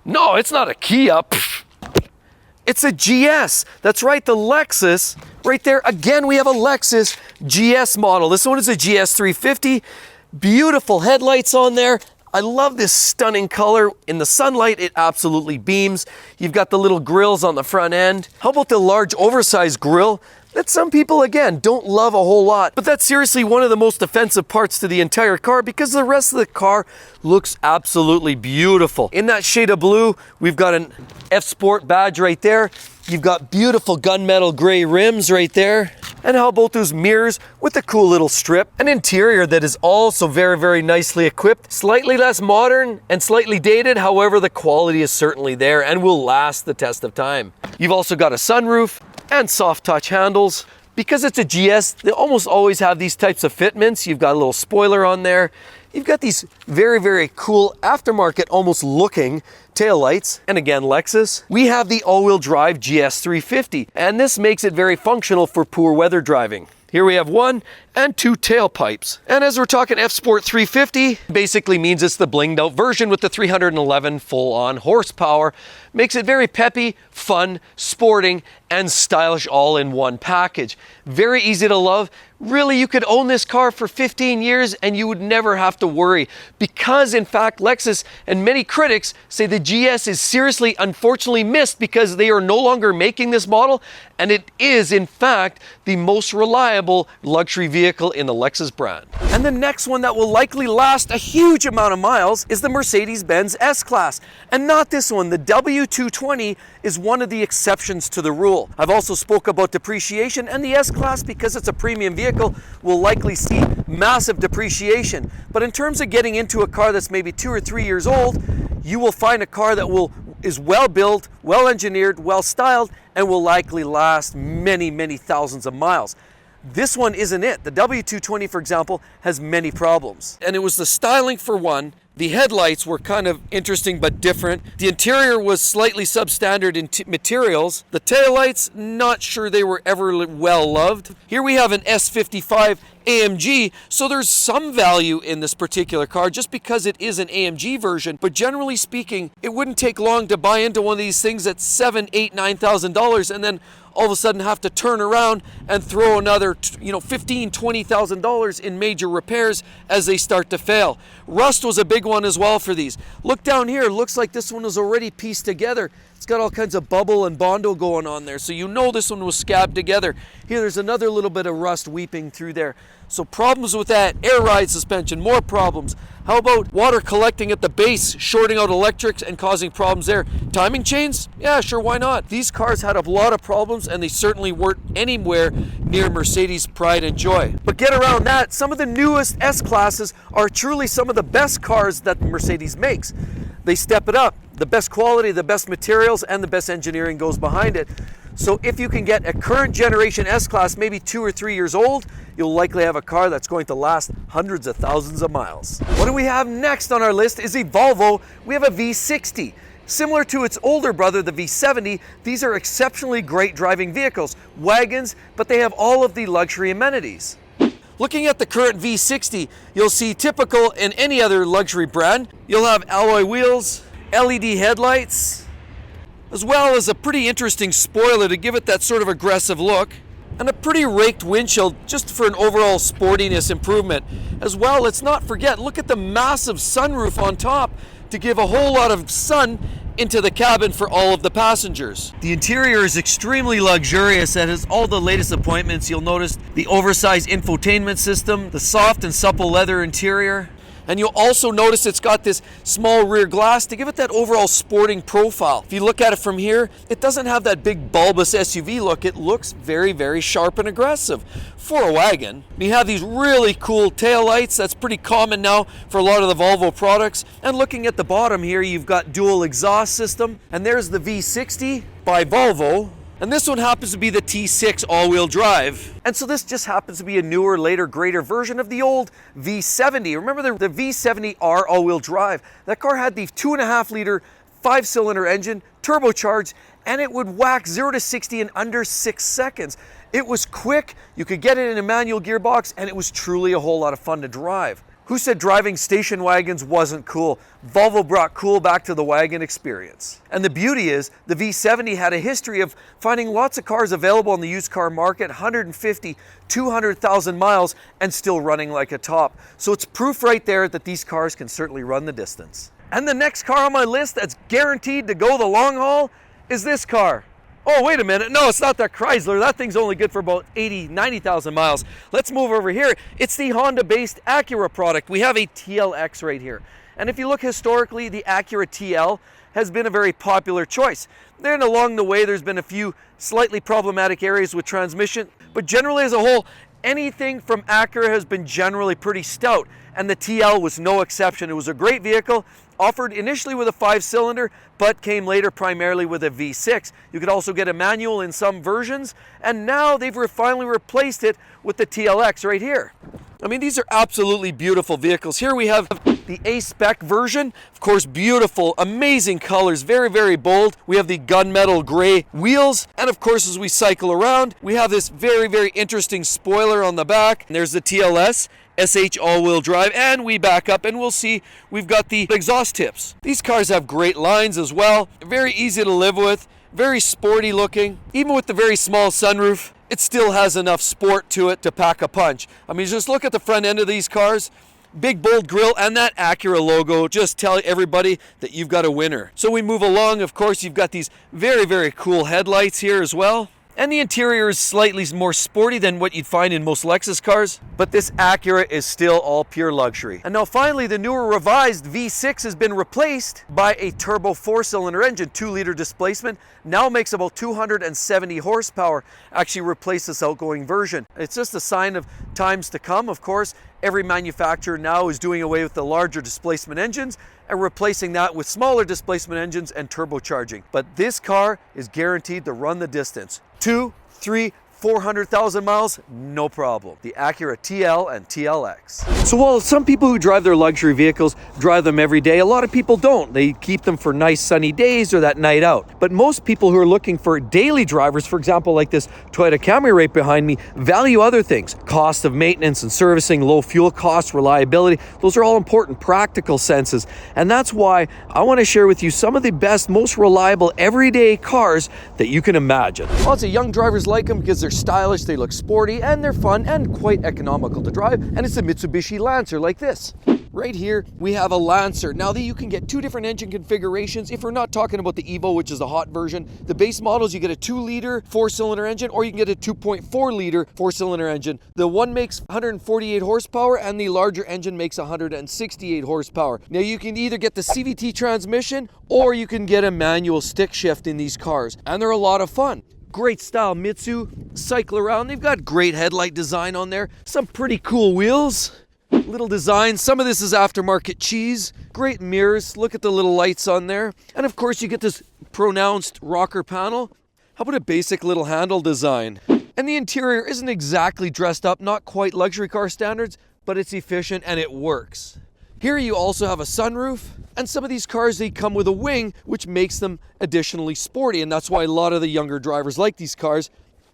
no, it's not a Kia. It's a GS. That's right, the Lexus. Right there, again, we have a Lexus GS model. This one is a GS 350. Beautiful headlights on there. I love this stunning color. In the sunlight, it absolutely beams. You've got the little grills on the front end. How about the large oversized grille that some people, again, don't love a whole lot? But that's seriously one of the most offensive parts to the entire car because the rest of the car looks absolutely beautiful. In that shade of blue, we've got an F Sport badge right there. You've got beautiful gunmetal gray rims right there. And how about those mirrors with a cool little strip? An interior that is also very, very nicely equipped. Slightly less modern and slightly dated. However, the quality is certainly there and will last the test of time. You've also got a sunroof and soft touch handles. Because it's a GS, they almost always have these types of fitments. You've got a little spoiler on there. You've got these very, very cool aftermarket almost looking taillights. And again, Lexus. We have the all-wheel drive GS 350, and this makes it very functional for poor weather driving. Here we have 1 and 2 tailpipes. And as we're talking F Sport 350, basically means it's the blinged out version with the 311 full-on horsepower. Makes it very peppy, fun, sporting, and stylish all in one package. Very easy to love. Really, you could own this car for 15 years and you would never have to worry. Because in fact, Lexus and many critics say the GS is seriously, unfortunately missed because they are no longer making this model. And it is, in fact, the most reliable luxury vehicle in the Lexus brand. And the next one that will likely last a huge amount of miles is the Mercedes-Benz S-Class. And not this one, the W220 is one of the exceptions to the rule. I've also spoke about depreciation, and the S-Class, because it's a premium vehicle, will likely see massive depreciation. But in terms of getting into a car that's maybe 2 or 3 years old, you will find a car that is well built, well engineered, well styled, and will likely last many, many thousands of miles. This one isn't it. The W220, for example, has many problems. And it was the styling for one. The headlights were kind of interesting but different. The interior was slightly substandard in materials. The taillights, not sure they were ever well loved. Here we have an S55 AMG, so there's some value in this particular car just because it is an AMG version. But generally speaking, it wouldn't take long to buy into one of these things at $7,000, $8,000, $9,000 and then all of a sudden have to turn around and throw another $15,000, $20,000 in major repairs as they start to fail. Rust was a big one as well for these. Look down here, looks like this one was already pieced together. It's got all kinds of bubble and bondo going on there, so you know this one was scabbed together. Here, there's another little bit of rust weeping through there. So problems with that. Air ride suspension, more problems. How about water collecting at the base, shorting out electrics and causing problems there? Timing chains? Yeah, sure, why not? These cars had a lot of problems and they certainly weren't anywhere near Mercedes' pride and joy. But get around that, some of the newest S-Classes are truly some of the best cars that Mercedes makes. They step it up. The best quality, the best materials, and the best engineering goes behind it. So if you can get a current generation S-Class, maybe 2 or 3 years old, you'll likely have a car that's going to last hundreds of thousands of miles. What do we have next on our list is a Volvo. We have a V60. Similar to its older brother, the V70, these are exceptionally great driving vehicles, wagons, but they have all of the luxury amenities. Looking at the current V60, you'll see typical in any other luxury brand, you'll have alloy wheels, LED headlights, as well as a pretty interesting spoiler to give it that sort of aggressive look, and a pretty raked windshield just for an overall sportiness improvement. As well, let's not forget, look at the massive sunroof on top to give a whole lot of sun into the cabin for all of the passengers. The interior is extremely luxurious and has all the latest appointments. You'll notice the oversized infotainment system, the soft and supple leather interior. And you'll also notice it's got this small rear glass to give it that overall sporting profile. If you look at it from here, it doesn't have that big bulbous SUV look. It looks very, very sharp and aggressive for a wagon. You have these really cool taillights. That's pretty common now for a lot of the Volvo products. And looking at the bottom here, you've got dual exhaust system. And there's the V60 by Volvo. And this one happens to be the T6 all-wheel drive. And so this just happens to be a newer, later, greater version of the old V70. Remember the V70R all-wheel drive? That car had the 2.5-liter 5-cylinder engine, turbocharged, and it would whack 0 to 60 in under 6 seconds. It was quick, you could get it in a manual gearbox, and it was truly a whole lot of fun to drive. Who said driving station wagons wasn't cool? Volvo brought cool back to the wagon experience. And the beauty is, the V70 had a history of finding lots of cars available on the used car market, 150, 200,000 miles, and still running like a top. So it's proof right there that these cars can certainly run the distance. And the next car on my list that's guaranteed to go the long haul is this car. Oh, wait a minute. No, it's not that Chrysler. That thing's only good for about 80, 90,000 miles. Let's move over here. It's the Honda-based Acura product. We have a TLX right here. And if you look historically, the Acura TL has been a very popular choice. Then along the way, there's been a few slightly problematic areas with transmission. But generally as a whole, anything from Acura has been generally pretty stout. And the TL was no exception. It was a great vehicle, offered initially with a 5-cylinder, but came later primarily with a V6. You could also get a manual in some versions, and now they've finally replaced it with the TLX right here. I mean, these are absolutely beautiful vehicles. Here we have the A-Spec version. Of course, beautiful, amazing colors, very, very bold. We have the gunmetal gray wheels. And of course, as we cycle around, we have this very, very interesting spoiler on the back. And there's the TLS. SH all-wheel drive, and we back up and we'll see we've got the exhaust tips. These cars have great lines as well, very easy to live with, very sporty looking. Even with the very small sunroof, it still has enough sport to it to pack a punch. I mean, just look at the front end of these cars. Big bold grille and that Acura logo just tell everybody that you've got a winner. So we move along. Of course, you've got these very, very cool headlights here as well. And the interior is slightly more sporty than what you'd find in most Lexus cars, but this Acura is still all pure luxury. And now finally, the newer revised V6 has been replaced by a turbo 4-cylinder engine, 2-liter displacement, now makes about 270 horsepower, actually replaced this outgoing version. It's just a sign of times to come, of course. Every manufacturer now is doing away with the larger displacement engines and replacing that with smaller displacement engines and turbocharging. But this car is guaranteed to run the distance. 2, 3, 400,000 miles, no problem. The Acura TL and TLX. So while some people who drive their luxury vehicles drive them every day, a lot of people don't. They keep them for nice sunny days or that night out. But most people who are looking for daily drivers, for example, like this Toyota Camry right behind me, value other things. Cost of maintenance and servicing, low fuel costs, reliability. Those are all important practical senses. And that's why I want to share with you some of the best, most reliable everyday cars that you can imagine. Lots of young drivers like them because they're stylish, they look sporty, and they're fun and quite economical to drive. And it's a Mitsubishi Lancer like this. Right here, we have a Lancer. Now you can get 2 different engine configurations. If we're not talking about the Evo, which is the hot version, the base models, you get a 2-liter 4-cylinder engine, or you can get a 2.4-liter 4-cylinder engine. The one makes 148 horsepower, and the larger engine makes 168 horsepower. Now you can either get the CVT transmission, or you can get a manual stick shift in these cars, and they're a lot of fun. Great style Mitsu, cycle around. They've got great headlight design on there. Some pretty cool wheels. Little design. Some of this is aftermarket cheese. Great mirrors. Look at the little lights on there. And of course you get this pronounced rocker panel. How about a basic little handle design? And the interior isn't exactly dressed up, not quite luxury car standards, but it's efficient and it works. Here you also have a sunroof, and some of these cars, they come with a wing, which makes them additionally sporty, and that's why a lot of the younger drivers like these cars,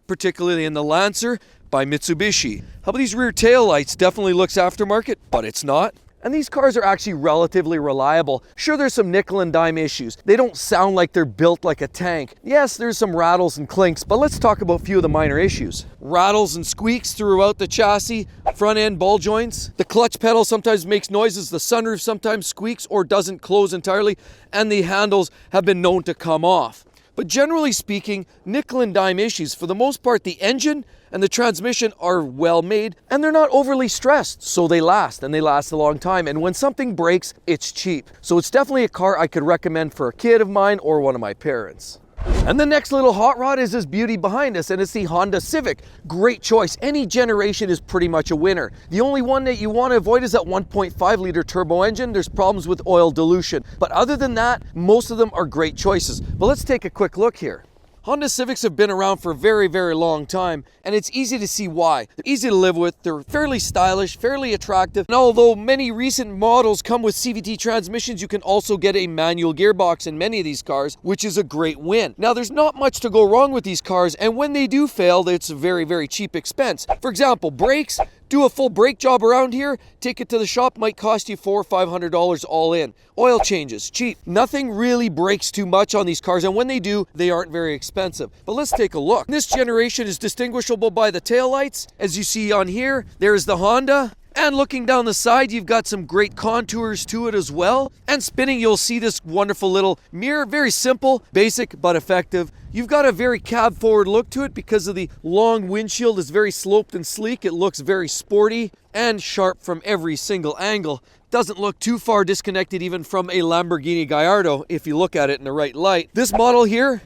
particularly in the Lancer by Mitsubishi. How about these rear tail lights? Definitely looks aftermarket, but it's not. And these cars are actually relatively reliable. Sure, there's some nickel and dime issues. They don't sound like they're built like a tank. Yes, there's some rattles and clinks, but let's talk about a few of the minor issues. Rattles and squeaks throughout the chassis, front end ball joints. The clutch pedal sometimes makes noises. The sunroof sometimes squeaks or doesn't close entirely, and the handles have been known to come off. But generally speaking, nickel and dime issues. For the most part, the engine and the transmission are well made, and they're not overly stressed, so they last, and they last a long time. And when something breaks, it's cheap. So it's definitely a car I could recommend for a kid of mine or one of my parents. And the next little hot rod is this beauty behind us, and it's the Honda Civic. Great choice. Any generation is pretty much a winner. The only one that you want to avoid is that 1.5-liter turbo engine. There's problems with oil dilution. But other than that, most of them are great choices. But let's take a quick look here. Honda Civics have been around for a very, very long time, and it's easy to see why. They're easy to live with, they're fairly stylish, fairly attractive, and although many recent models come with CVT transmissions, you can also get a manual gearbox in many of these cars, which is a great win. Now, there's not much to go wrong with these cars, and when they do fail, it's a very, very cheap expense. For example, brakes. Do a full brake job around here, take it to the shop, might cost you $400 or $500 all in. Oil changes, cheap. Nothing really breaks too much on these cars, and when they do, they aren't very expensive. But let's take a look. This generation is distinguishable by the taillights. As you see on here, there's the Honda. And looking down the side, you've got some great contours to it as well. And spinning, you'll see this wonderful little mirror. Very simple, basic, but effective. You've got a very cab forward look to it because of the long windshield. It's very sloped and sleek. It looks very sporty and sharp from every single angle. Doesn't look too far disconnected even from a Lamborghini Gallardo if you look at it in the right light. This model here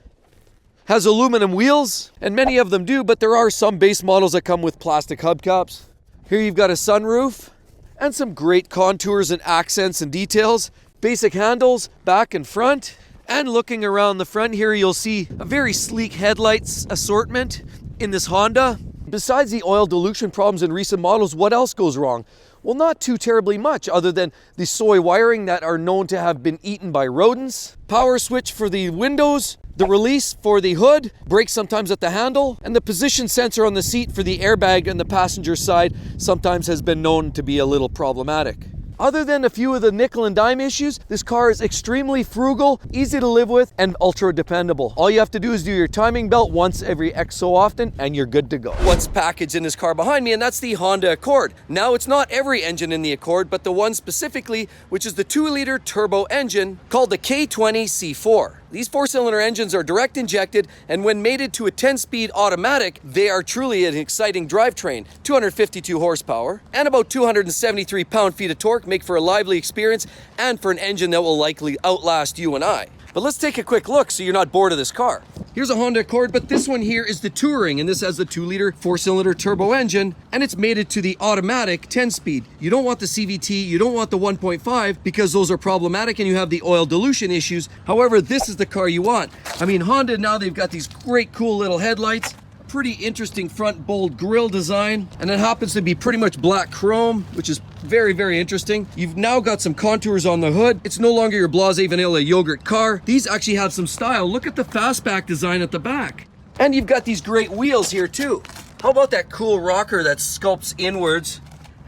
has aluminum wheels, and many of them do, but there are some base models that come with plastic hubcaps. Here you've got a sunroof and some great contours and accents and details. Basic handles, back and front. And looking around the front here, you'll see a very sleek headlights assortment in this Honda. Besides the oil dilution problems in recent models, what else goes wrong? Well, not too terribly much other than the soy wiring that are known to have been eaten by rodents. Power switch for the windows. The release for the hood, brakes sometimes at the handle, and the position sensor on the seat for the airbag on the passenger side sometimes has been known to be a little problematic. Other than a few of the nickel and dime issues, this car is extremely frugal, easy to live with, and ultra dependable. All you have to do is do your timing belt once every X so often, and you're good to go. What's packaged in this car behind me, and that's the Honda Accord. Now, it's not every engine in the Accord, but the one specifically, which is the 2-liter turbo engine called the K20 C4. These 4-cylinder engines are direct injected, and when mated to a 10-speed automatic, they are truly an exciting drivetrain. 252 horsepower and about 273 pound-feet of torque make for a lively experience and for an engine that will likely outlast you and I. But let's take a quick look so you're not bored of this car. Here's a Honda Accord, but this one here is the Touring, and this has the 2-liter 4-cylinder turbo engine, and it's mated to the automatic 10-speed. You don't want the CVT, you don't want the 1.5, because those are problematic and you have the oil dilution issues. However, this is the car you want. I mean, Honda now, they've got these great cool little headlights, pretty interesting front bold grille design, and it happens to be pretty much black chrome, which is very, very interesting. You've now got some contours on the hood. It's no longer your blase vanilla yogurt car. These actually have some style. Look at the fastback design at the back. And you've got these great wheels here too. How about that cool rocker that sculpts inwards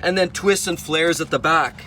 and then twists and flares at the back?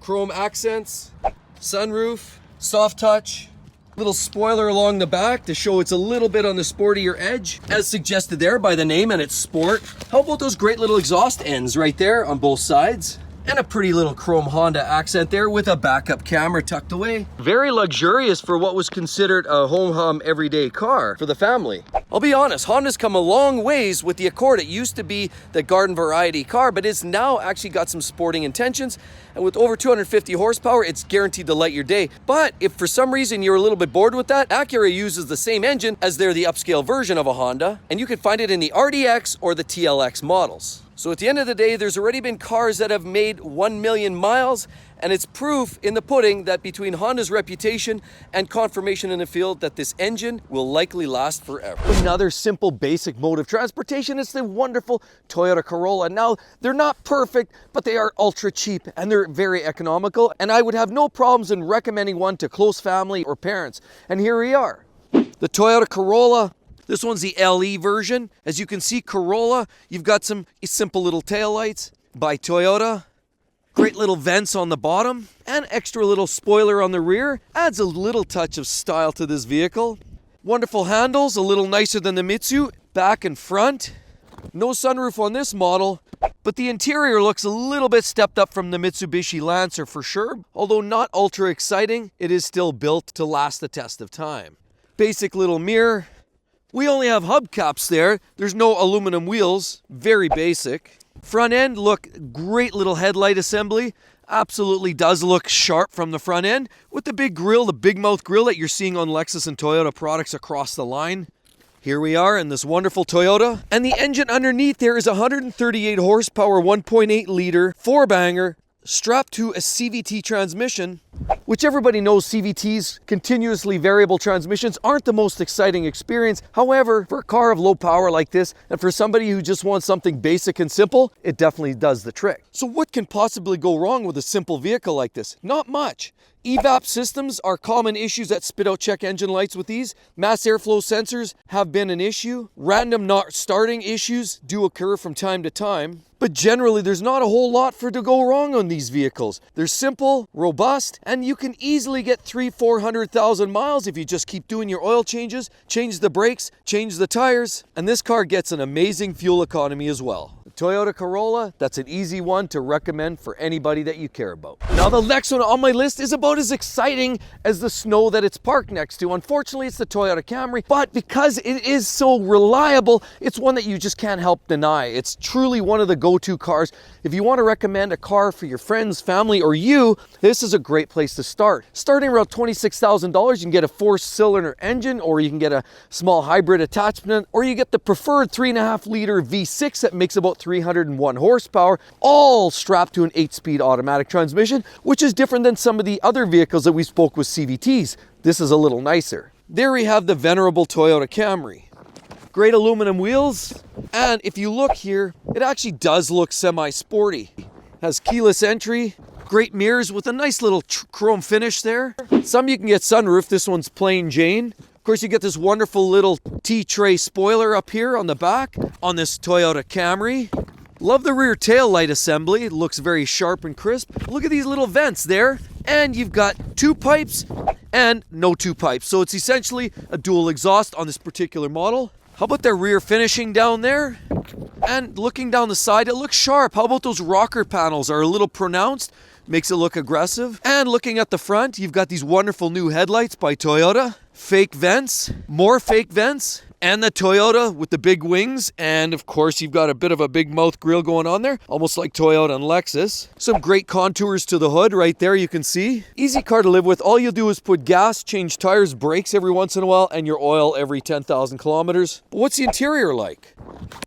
Chrome accents, sunroof, soft touch, little spoiler along the back to show it's a little bit on the sportier edge, as suggested there by the name, and it's sport. How about those great little exhaust ends right there on both sides? And a pretty little chrome Honda accent there with a backup camera tucked away. Very luxurious for what was considered a home everyday car for the family. I'll be honest, Honda's come a long ways with the Accord. It used to be the garden variety car, but it's now actually got some sporting intentions. And with over 250 horsepower, it's guaranteed to light your day. But if for some reason you're a little bit bored with that, Acura uses the same engine as they're the upscale version of a Honda. And you can find it in the RDX or the TLX models. So at the end of the day, there's already been cars that have made 1 million miles, and it's proof in the pudding that between Honda's reputation and confirmation in the field that this engine will likely last forever. Another simple basic mode of transportation is the wonderful Toyota Corolla. Now, they're not perfect, but they are ultra cheap and they're very economical, and I would have no problems in recommending one to close family or parents. And here we are, the Toyota Corolla. This one's the LE version. As you can see, Corolla, you've got some simple little taillights by Toyota. Great little vents on the bottom and extra little spoiler on the rear. Adds a little touch of style to this vehicle. Wonderful handles, a little nicer than the Mitsu, back and front. No sunroof on this model, but the interior looks a little bit stepped up from the Mitsubishi Lancer for sure. Although not ultra exciting, it is still built to last the test of time. Basic little mirror. We only have hubcaps there. There's no aluminum wheels, very basic. Front end, look, great little headlight assembly. Absolutely does look sharp from the front end with the big grille, the big mouth grille that you're seeing on Lexus and Toyota products across the line. Here we are in this wonderful Toyota. And the engine underneath there is a 138 horsepower, 1.8 liter, 4-banger, strapped to a CVT transmission. which everybody knows CVTs, continuously variable transmissions, aren't the most exciting experience. However, for a car of low power like this, and for somebody who just wants something basic and simple, it definitely does the trick. So what can possibly go wrong with a simple vehicle like this? Not much. EVAP systems are common issues that spit out check engine lights with these. Mass airflow sensors have been an issue. Random not starting issues do occur from time to time. But generally, there's not a whole lot to go wrong on these vehicles. They're simple, robust, and you can easily get 300,000-400,000 miles if you just keep doing your oil changes, change the brakes, change the tires, and this car gets an amazing fuel economy as well. The Toyota Corolla, that's an easy one to recommend for anybody that you care about. Now, the next one on my list is about as exciting as the snow that it's parked next to. Unfortunately, it's the Toyota Camry, but because it is so reliable, it's one that you just can't help deny. It's truly one of the go-to cars. If you want to recommend a car for your friends, family, or you, this is a great place to start. Starting around $26,000, you can get a 4-cylinder engine, or you can get a small hybrid attachment, or you get the preferred 3.5-liter V6 that makes about 301 horsepower, all strapped to an 8-speed automatic transmission, which is different than some of the other vehicles that we spoke with CVTs. This is a little nicer. There we have the venerable Toyota Camry. Great aluminum wheels, and if you look here, it actually does look semi-sporty. Has keyless entry, great mirrors with a nice little chrome finish there. Some you can get sunroof, this one's plain Jane. Of course, you get this wonderful little T-tray spoiler up here on the back on this Toyota Camry. Love the rear tail light assembly, it looks very sharp and crisp. Look at these little vents there, and you've got 2 pipes and no 2 pipes. So it's essentially a dual exhaust on this particular model. How about their rear finishing down there? And looking down the side, it looks sharp. How about those rocker panels are a little pronounced? Makes it look aggressive. And looking at the front, you've got these wonderful new headlights by Toyota. Fake vents, more fake vents, and the Toyota with the big wings. And of course, you've got a bit of a big mouth grille going on there, almost like Toyota and Lexus. Some great contours to the hood right there, you can see. Easy car to live with. All you'll do is put gas, change tires, brakes every once in a while, and your oil every 10,000 kilometers. But what's the interior like?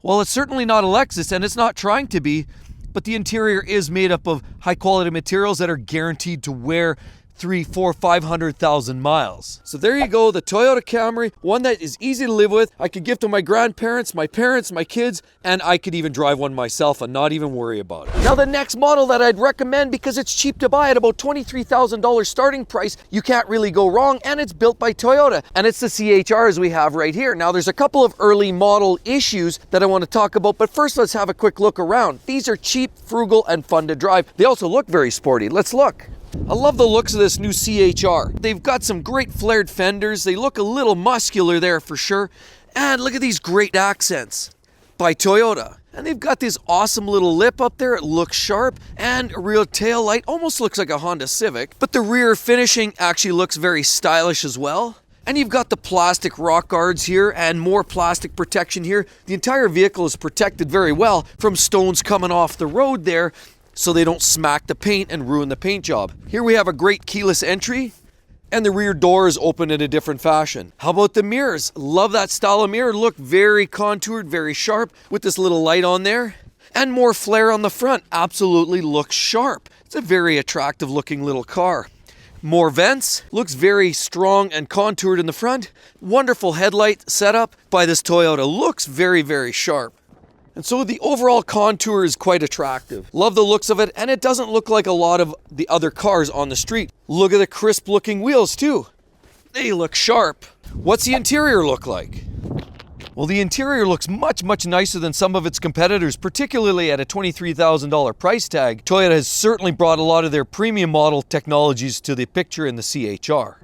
Well, it's certainly not a Lexus, and it's not trying to be, but the interior is made up of high quality materials that are guaranteed to wear 300,000, 400,000, 500,000 miles. So there you go, the Toyota Camry, one that is easy to live with. I could give to my grandparents, my parents, my kids, and I could even drive one myself and not even worry about it. Now the next model that I'd recommend, because it's cheap to buy at about $23,000 starting price, you can't really go wrong, and it's built by Toyota, and it's the CHRs we have right here. Now there's a couple of early model issues that I want to talk about, but first let's have a quick look around. These are cheap, frugal, and fun to drive. They also look very sporty. Let's look. I love the looks of this new CHR. They've got some great flared fenders. They look a little muscular there for sure. And look at these great accents by Toyota. And they've got this awesome little lip up there. It looks sharp, and a rear tail light. Almost looks like a Honda Civic. But the rear finishing actually looks very stylish as well. And you've got the plastic rock guards here and more plastic protection here. The entire vehicle is protected very well from stones coming off the road there, so they don't smack the paint and ruin the paint job. Here we have a great keyless entry, and the rear door is open in a different fashion. How about the mirrors? Love that style of mirror. Look very contoured, very sharp, with this little light on there. And more flare on the front. Absolutely looks sharp. It's a very attractive looking little car. More vents. Looks very strong and contoured in the front. Wonderful headlight setup by this Toyota. Looks very, very sharp. And so the overall contour is quite attractive. Love the looks of it, and it doesn't look like a lot of the other cars on the street. Look at the crisp looking wheels too. They look sharp. What's the interior look like? Well, the interior looks much, much nicer than some of its competitors, particularly at a $23,000 price tag. Toyota has certainly brought a lot of their premium model technologies to the picture in the CHR.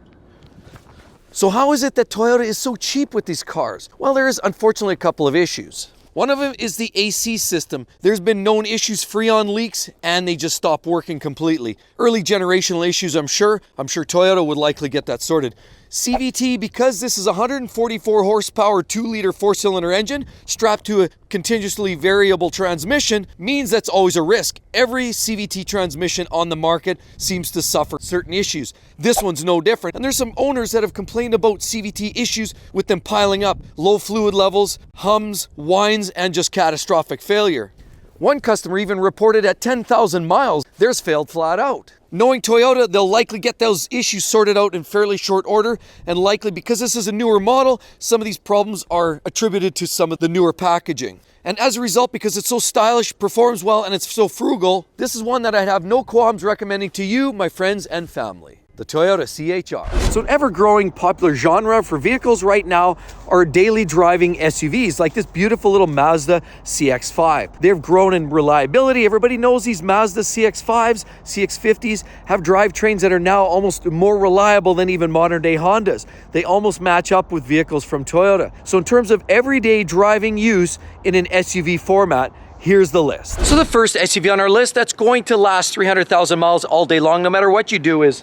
So how is it that Toyota is so cheap with these cars? Well, there is unfortunately a couple of issues. One of them is the AC system. There's been known issues, Freon leaks, and they just stop working completely. Early generational issues, I'm sure. I'm sure Toyota would likely get that sorted. CVT, because this is a 144 horsepower 2-liter 4-cylinder engine strapped to a continuously variable transmission, means that's always a risk. Every CVT transmission on the market seems to suffer certain issues. This one's no different. And there's some owners that have complained about CVT issues with them piling up. Low fluid levels, hums, whines, and just catastrophic failure. One customer even reported at 10,000 miles, theirs failed flat out. Knowing Toyota, they'll likely get those issues sorted out in fairly short order, and likely because this is a newer model, some of these problems are attributed to some of the newer packaging. And as a result, because it's so stylish, performs well, and it's so frugal, this is one that I'd have no qualms recommending to you, my friends and family. The Toyota CHR. So an ever-growing popular genre for vehicles right now are daily driving SUVs, like this beautiful little Mazda CX-5. They've grown in reliability. Everybody knows these Mazda CX-5s, CX-50s have drivetrains that are now almost more reliable than even modern-day Hondas. They almost match up with vehicles from Toyota. So in terms of everyday driving use in an SUV format, here's the list. So the first SUV on our list that's going to last 300,000 miles all day long, no matter what you do, is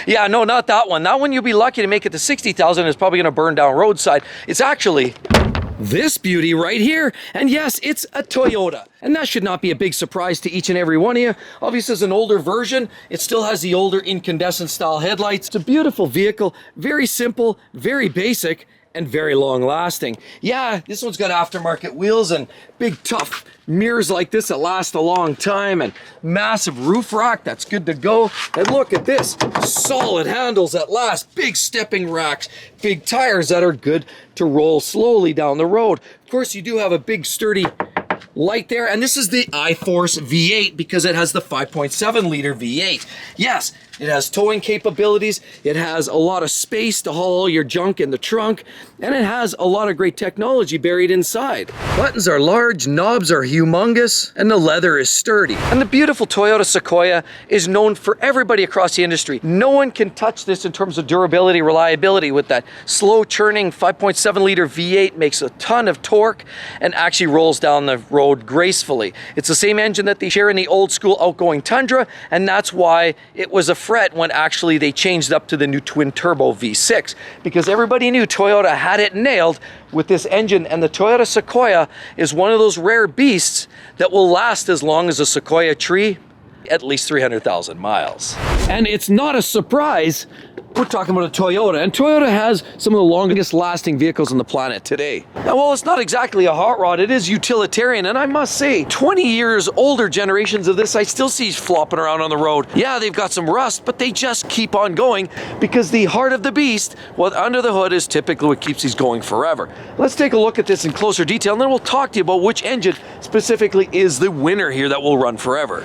yeah, no, not that one. That one you'll be lucky to make it to 60,000. It's probably gonna burn down roadside. It's actually this beauty right here. And yes, it's a Toyota. And that should not be a big surprise to each and every one of you. Obviously, it's an older version. It still has the older incandescent style headlights. It's a beautiful vehicle, very simple, very basic, and very long lasting. Yeah, this one's got aftermarket wheels and big tough mirrors like this that last a long time, and massive roof rack that's good to go. And look at this, solid handles that last, big stepping racks, big tires that are good to roll slowly down the road. Of course, you do have a big sturdy light there, and this is the iForce V8 because it has the 5.7 liter V8. Yes, it has towing capabilities, it has a lot of space to haul all your junk in the trunk, and it has a lot of great technology buried inside. Buttons are large, knobs are humongous, and the leather is sturdy. And the beautiful Toyota Sequoia is known for everybody across the industry. No one can touch this in terms of durability, reliability. With that slow churning 5.7 liter V8, makes a ton of torque and actually rolls down the road gracefully. It's the same engine that they share in the old school outgoing Tundra, and that's why it was a fret when actually they changed up to the new twin turbo V6, because everybody knew Toyota had it nailed with this engine. And the Toyota Sequoia is one of those rare beasts that will last as long as a Sequoia tree, at least 300,000 miles. And it's not a surprise we're talking about a Toyota, and Toyota has some of the longest lasting vehicles on the planet today. Now, while it's not exactly a hot rod, it is utilitarian, and I must say, 20 years older generations of this I still see flopping around on the road. Yeah, they've got some rust, but they just keep on going because the heart of the beast, well, under the hood, is typically what keeps these going forever. Let's take a look at this in closer detail, and then we'll talk to you about which engine specifically is the winner here that will run forever.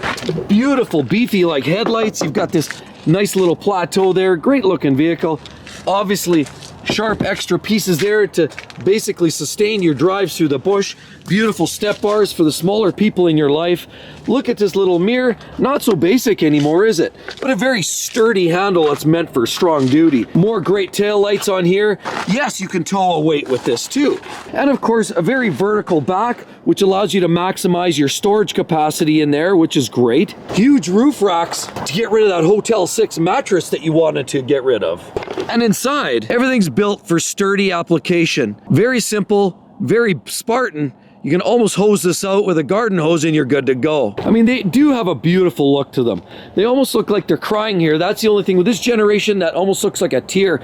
Beautiful, beefy like headlights. You've got this nice little plateau there, great looking vehicle. Obviously, sharp extra pieces there to basically sustain your drives through the bush. Beautiful step bars for the smaller people in your life. Look at this little mirror, not so basic anymore, is it? But a very sturdy handle that's meant for strong duty. More great tail lights on here. Yes, you can tow a weight with this too. And of course, a very vertical back, which allows you to maximize your storage capacity in there, which is great. Huge roof racks to get rid of that Hotel 6 mattress that you wanted to get rid of. And inside, everything's built for sturdy application. Very simple, very Spartan. You can almost hose this out with a garden hose and you're good to go. I mean, they do have a beautiful look to them. They almost look like they're crying here. That's the only thing with this generation that almost looks like a tear.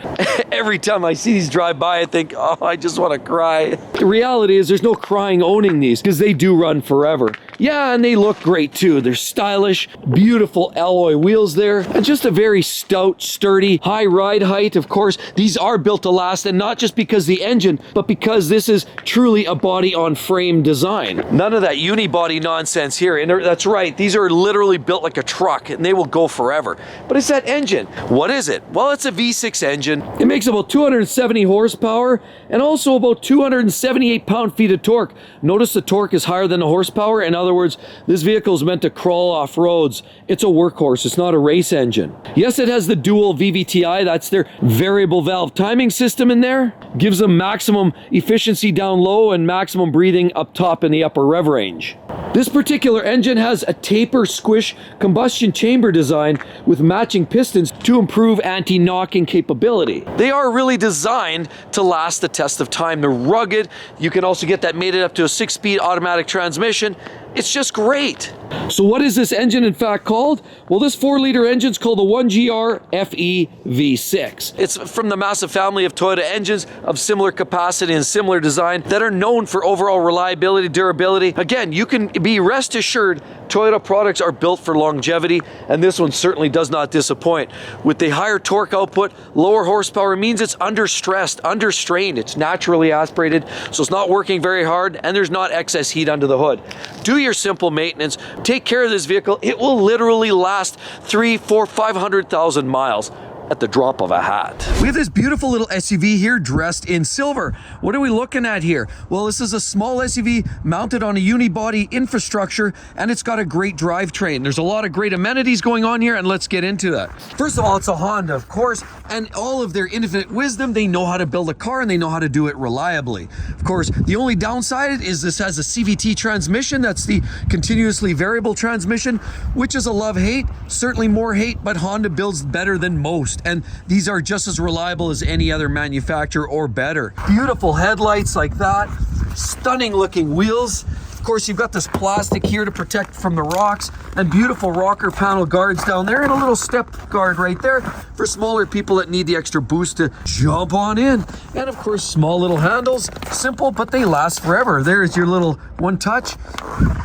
Every time I see these drive by, I think, oh, I just want to cry. The reality is there's no crying owning these because they do run forever. Yeah, and they look great too. They're stylish, beautiful alloy wheels there, and just a very stout, sturdy, high ride height. Of course, these are built to last, and not just because the engine, but because this is truly a body on frame design. None of that unibody nonsense here. And that's right, these are literally built like a truck and they will go forever. But it's that engine. What is it? Well, it's a V6 engine. It makes about 270 horsepower and also about 278 pound-feet of torque. Notice the torque is higher than the horsepower. In other words, this vehicle is meant to crawl off roads. It's a workhorse. It's not a race engine. Yes, it has the dual VVTi. That's their variable valve timing system in there. Gives them maximum efficiency down low and maximum breathing up top in the upper rev range. This particular engine has a taper squish combustion chamber design with matching pistons to improve anti-knocking capability. They are really designed to last the test of time. They're rugged. You can also get that mated up to a 6-speed automatic transmission. It's just great. So what is this engine in fact called? Well, this 4-liter engine is called the 1GR FE V6. It's from the massive family of Toyota engines of similar capacity and similar design that are known for overall reliability, durability. Again, you can be rest assured, Toyota products are built for longevity, and this one certainly does not disappoint. With the higher torque output, lower horsepower means it's under stressed, under strained. It's naturally aspirated, so it's not working very hard, and there's not excess heat under the hood. Do your simple maintenance, take care of this vehicle. It will literally last 300, 400, 500,000 miles at the drop of a hat. We have this beautiful little SUV here dressed in silver. What are we looking at here? Well, this is a small SUV mounted on a unibody infrastructure, and it's got a great drivetrain. There's a lot of great amenities going on here, and let's get into that. First of all, it's a Honda, of course, and all of their infinite wisdom, they know how to build a car and they know how to do it reliably. Of course, the only downside is this has a CVT transmission. That's the continuously variable transmission, which is a love-hate, certainly more hate, but Honda builds better than most. And these are just as reliable as any other manufacturer or better. Beautiful headlights like that, stunning looking wheels. Of course, you've got this plastic here to protect from the rocks, and beautiful rocker panel guards down there, and a little step guard right there for smaller people that need the extra boost to jump on in. And of course, small little handles, simple, but they last forever. There's your little one touch.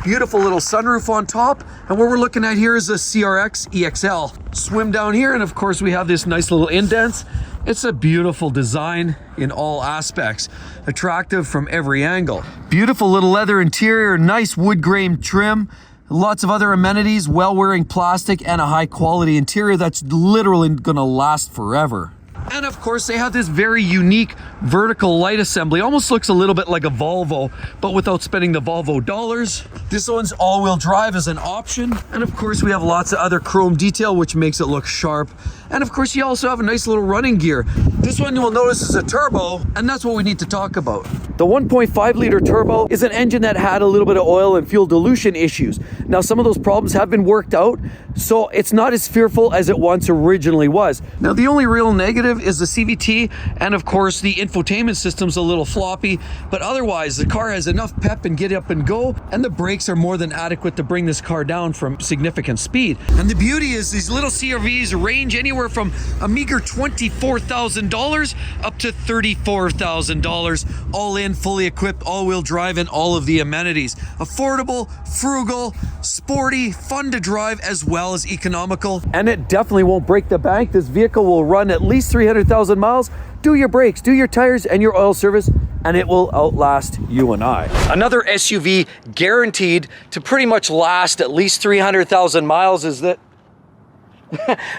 Beautiful little sunroof on top. And what we're looking at here is a CRX EXL. Swim down here, and of course, we have this nice little indents. It's a beautiful design in all aspects, attractive from every angle. Beautiful little leather interior, nice wood grain trim, lots of other amenities, well-wearing plastic, and a high-quality interior that's literally gonna last forever. And of course, they have this very unique vertical light assembly. Almost looks a little bit like a Volvo, but without spending the Volvo dollars. This one's all-wheel drive as an option. And of course, we have lots of other chrome detail, which makes it look sharp. And of course, you also have a nice little running gear. This one you will notice is a turbo, and that's what we need to talk about. The 1.5 liter turbo is an engine that had a little bit of oil and fuel dilution issues. Now, some of those problems have been worked out, so it's not as fearful as it once originally was. Now, the only real negative is the CVT, and of course, the infotainment system's a little floppy, but otherwise, the car has enough pep and get up and go, and the brakes are more than adequate to bring this car down from significant speed. And the beauty is these little CRVs range anywhere from a meager $24,000 up to $34,000, all in, fully equipped, all-wheel drive, and all of the amenities. Affordable, frugal, sporty, fun to drive, as well as economical. And it definitely won't break the bank. This vehicle will run at least 300,000 miles. Do your brakes, do your tires, and your oil service, and it will outlast you and I. Another SUV guaranteed to pretty much last at least 300,000 miles is that...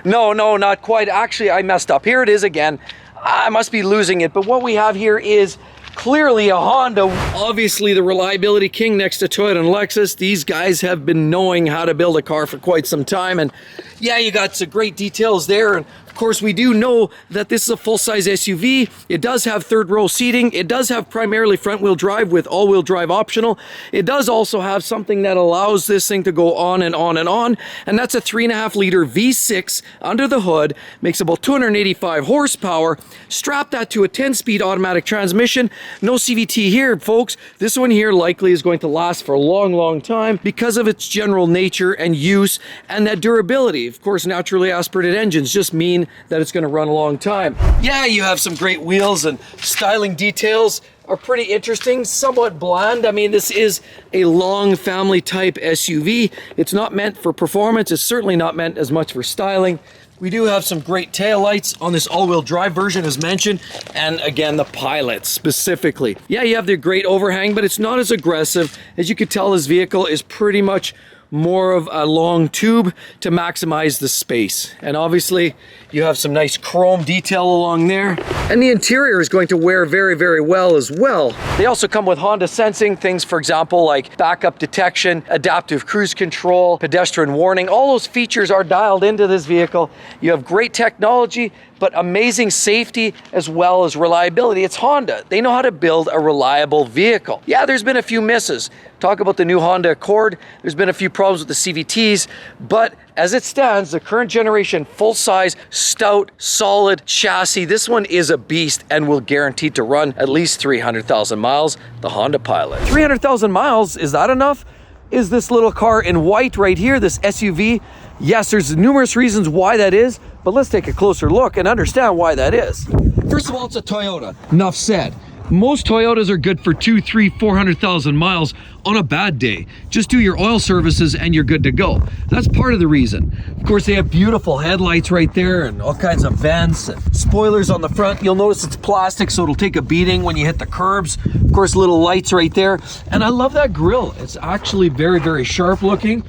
No, not quite. Actually, I messed up. Here it is again. I must be losing it, but what we have here is clearly a Honda. Obviously the reliability king next to Toyota and Lexus. These guys have been knowing how to build a car for quite some time, and yeah, you got some great details there. And of course, we do know that this is a full-size SUV. It does have third-row seating. It does have primarily front-wheel drive with all-wheel drive optional. It does also have something that allows this thing to go on and on and on, and that's a 3.5-liter V6 under the hood. Makes about 285 horsepower. Strap that to a 10-speed automatic transmission. No CVT here, folks. This one here likely is going to last for a long, long time because of its general nature and use and that durability. Of course, naturally aspirated engines just mean that it's going to run a long time. Yeah, you have some great wheels, and styling details are pretty interesting, somewhat bland. I mean, this is a long family type SUV. It's not meant for performance. It's certainly not meant as much for styling. We do have some great taillights on this all-wheel drive version, as mentioned, and again, the Pilot specifically. Yeah, you have the great overhang, but it's not as aggressive. As you can tell, this vehicle is pretty much more of a long tube to maximize the space. And obviously you have some nice chrome detail along there, and the interior is going to wear very, very well as well. They also come with Honda sensing things, for example, like backup detection, adaptive cruise control, pedestrian warning. All those features are dialed into this vehicle. You have great technology, but amazing safety as well as reliability. It's Honda. They know how to build a reliable vehicle. Yeah, there's been a few misses. Talk about the new Honda Accord. There's been a few problems with the CVTs, but as it stands, the current generation full-size, stout, solid chassis, this one is a beast and will guarantee to run at least 300,000 miles, the Honda Pilot. 300,000 miles, is that enough? Is this little car in white right here, this SUV? Yes, there's numerous reasons why that is, but let's take a closer look and understand why that is. First of all, it's a Toyota. Enough said. Most Toyotas are good for 200, 300, 400,000 miles on a bad day. Just do your oil services and you're good to go. That's part of the reason. Of course, they have beautiful headlights right there and all kinds of vents and spoilers on the front. You'll notice it's plastic, so it'll take a beating when you hit the curbs. Of course, little lights right there. And I love that grille. It's actually very, very sharp looking.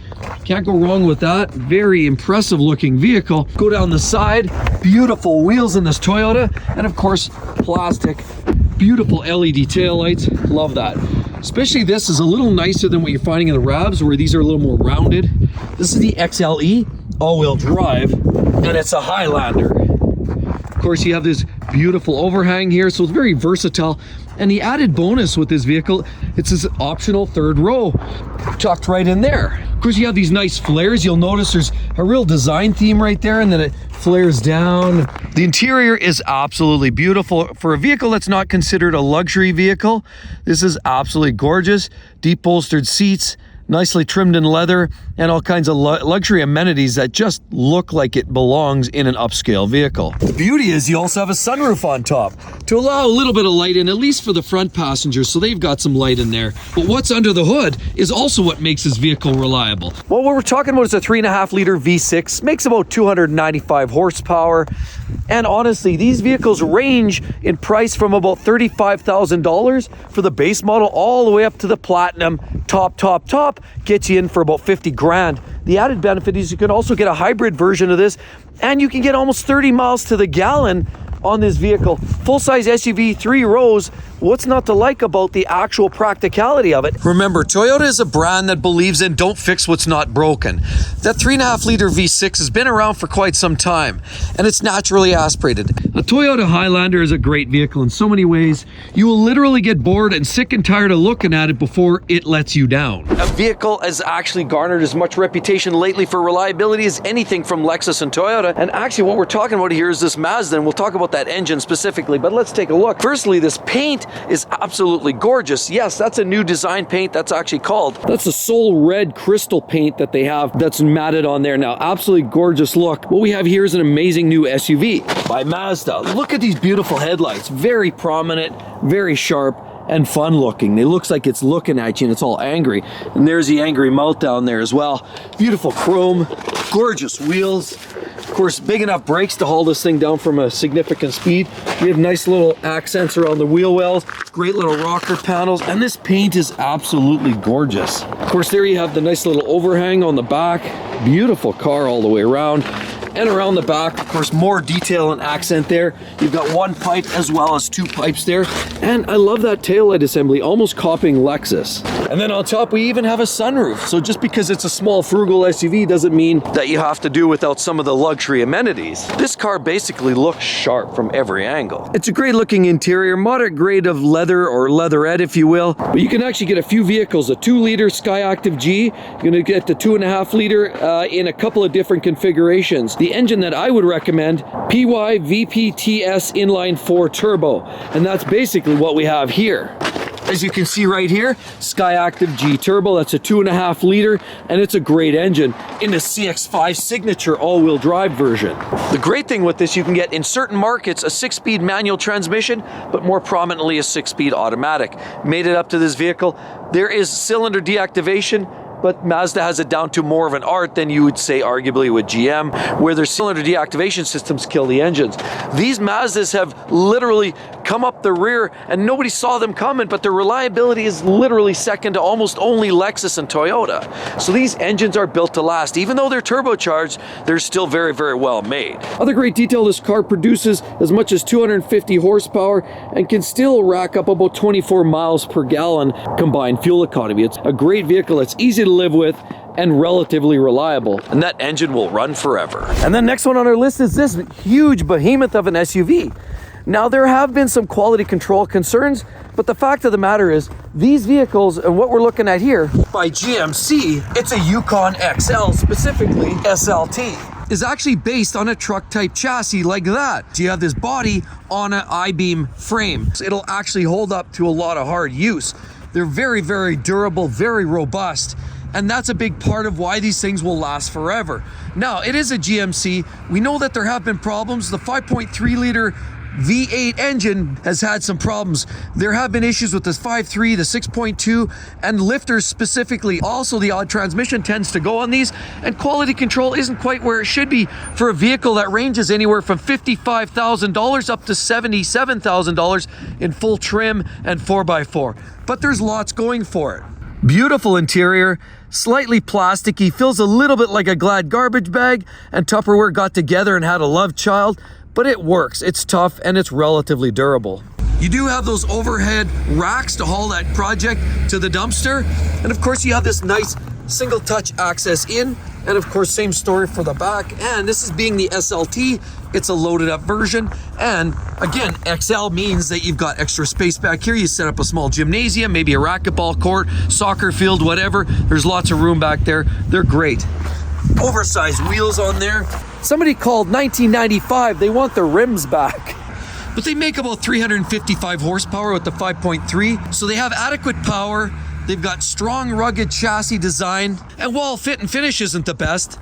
Can't go wrong with that. Very impressive looking vehicle. Go down the side, beautiful wheels in this Toyota, and of course, plastic. Beautiful LED taillights, love that. Especially this is a little nicer than what you're finding in the RAVs, where these are a little more rounded. This is the XLE, all-wheel drive, and it's a Highlander. Of course, you have this beautiful overhang here, so it's very versatile. And the added bonus with this vehicle, it's this optional third row tucked right in there. Of course, you have these nice flares. You'll notice there's a real design theme right there, and then it flares down. The interior is absolutely beautiful. For a vehicle that's not considered a luxury vehicle, this is absolutely gorgeous. Deep bolstered seats, nicely trimmed in leather, and all kinds of luxury amenities that just look like it belongs in an upscale vehicle. The beauty is you also have a sunroof on top to allow a little bit of light in, at least for the front passengers, so they've got some light in there. But what's under the hood is also what makes this vehicle reliable. Well, what we're talking about is a 3.5 liter V6, makes about 295 horsepower. And honestly, these vehicles range in price from about $35,000 for the base model all the way up to the platinum top, gets you in for about 50 grand. The added benefit is you can also get a hybrid version of this, and you can get almost 30 miles to the gallon on this vehicle. Full-size SUV, 3 rows. What's not to like about the actual practicality of it? Remember, Toyota is a brand that believes in don't fix what's not broken. That 3.5 liter V6 has been around for quite some time, and it's naturally aspirated. A Toyota Highlander is a great vehicle in so many ways. You will literally get bored and sick and tired of looking at it before it lets you down. A vehicle has actually garnered as much reputation lately for reliability as anything from Lexus and Toyota. And actually what we're talking about here is this Mazda, and we'll talk about that engine specifically, but let's take a look. Firstly, this paint is absolutely gorgeous. Yes, that's a new design paint that's actually called. That's a Soul Red crystal paint that they have that's matted on there now. Absolutely gorgeous look. What we have here is an amazing new SUV by Mazda. Look at these beautiful headlights. Very prominent, very sharp, and fun looking. It looks like it's looking at you and it's all angry. And there's the angry mouth down there as well. Beautiful chrome, gorgeous wheels. Of course, big enough brakes to haul this thing down from a significant speed. We have nice little accents around the wheel wells, great little rocker panels, and this paint is absolutely gorgeous. Of course, there you have the nice little overhang on the back. Beautiful car all the way around. And around the back, of course, more detail and accent there. You've got one pipe as well as 2 pipes there. And I love that taillight assembly, almost copying Lexus. And then on top, we even have a sunroof. So just because it's a small, frugal SUV doesn't mean that you have to do without some of the luxury amenities. This car basically looks sharp from every angle. It's a great looking interior, moderate grade of leather or leatherette, if you will. But you can actually get a few vehicles, a 2 liter Skyactiv G. You're gonna get the 2.5 liter in a couple of different configurations. The engine that I would recommend, PY VPTS inline 4 turbo, and that's basically what we have here. As you can see right here, Skyactiv G turbo, that's a 2.5 liter, and it's a great engine in the CX-5 signature all-wheel drive version. The great thing with this, you can get in certain markets a 6-speed manual transmission, but more prominently a 6-speed automatic. Made it up to this vehicle. There is cylinder deactivation, but Mazda has it down to more of an art than you would say arguably with GM, where their cylinder deactivation systems kill the engines. These Mazdas have literally come up the rear and nobody saw them coming, but their reliability is literally second to almost only Lexus and Toyota. So these engines are built to last. Even though they're turbocharged, they're still very, very well made. Other great detail, this car produces as much as 250 horsepower and can still rack up about 24 miles per gallon combined fuel economy. It's a great vehicle. It's easy to live with and relatively reliable, and that engine will run forever. And then next one on our list is this huge behemoth of an SUV. Now, there have been some quality control concerns, but the fact of the matter is these vehicles and what we're looking at here by GMC, it's a Yukon XL, specifically SLT, is actually based on a truck type chassis like that. So you have this body on an I-beam frame. So it'll actually hold up to a lot of hard use. They're very, very durable, very robust. And that's a big part of why these things will last forever. Now, it is a GMC. We know that there have been problems. The 5.3 liter V8 engine has had some problems. There have been issues with the 5.3, the 6.2, and lifters specifically. Also, the odd transmission tends to go on these, and quality control isn't quite where it should be for a vehicle that ranges anywhere from $55,000 up to $77,000 in full trim and 4x4. But there's lots going for it. Beautiful interior, slightly plasticky, feels a little bit like a Glad garbage bag, and Tupperware got together and had a love child, but it works. It's tough and it's relatively durable. You do have those overhead racks to haul that project to the dumpster, and of course you have this nice single touch access in, and of course same story for the back. And this is being the SLT, it's a loaded up version, and again, XL means that you've got extra space back here. You set up a small gymnasium, maybe a racquetball court, soccer field, whatever. There's lots of room back there. They're great. Oversized wheels on there. Somebody called 1995, they want the rims back. But they make about 355 horsepower with the 5.3, so they have adequate power. They've got strong, rugged chassis design, and while fit and finish isn't the best,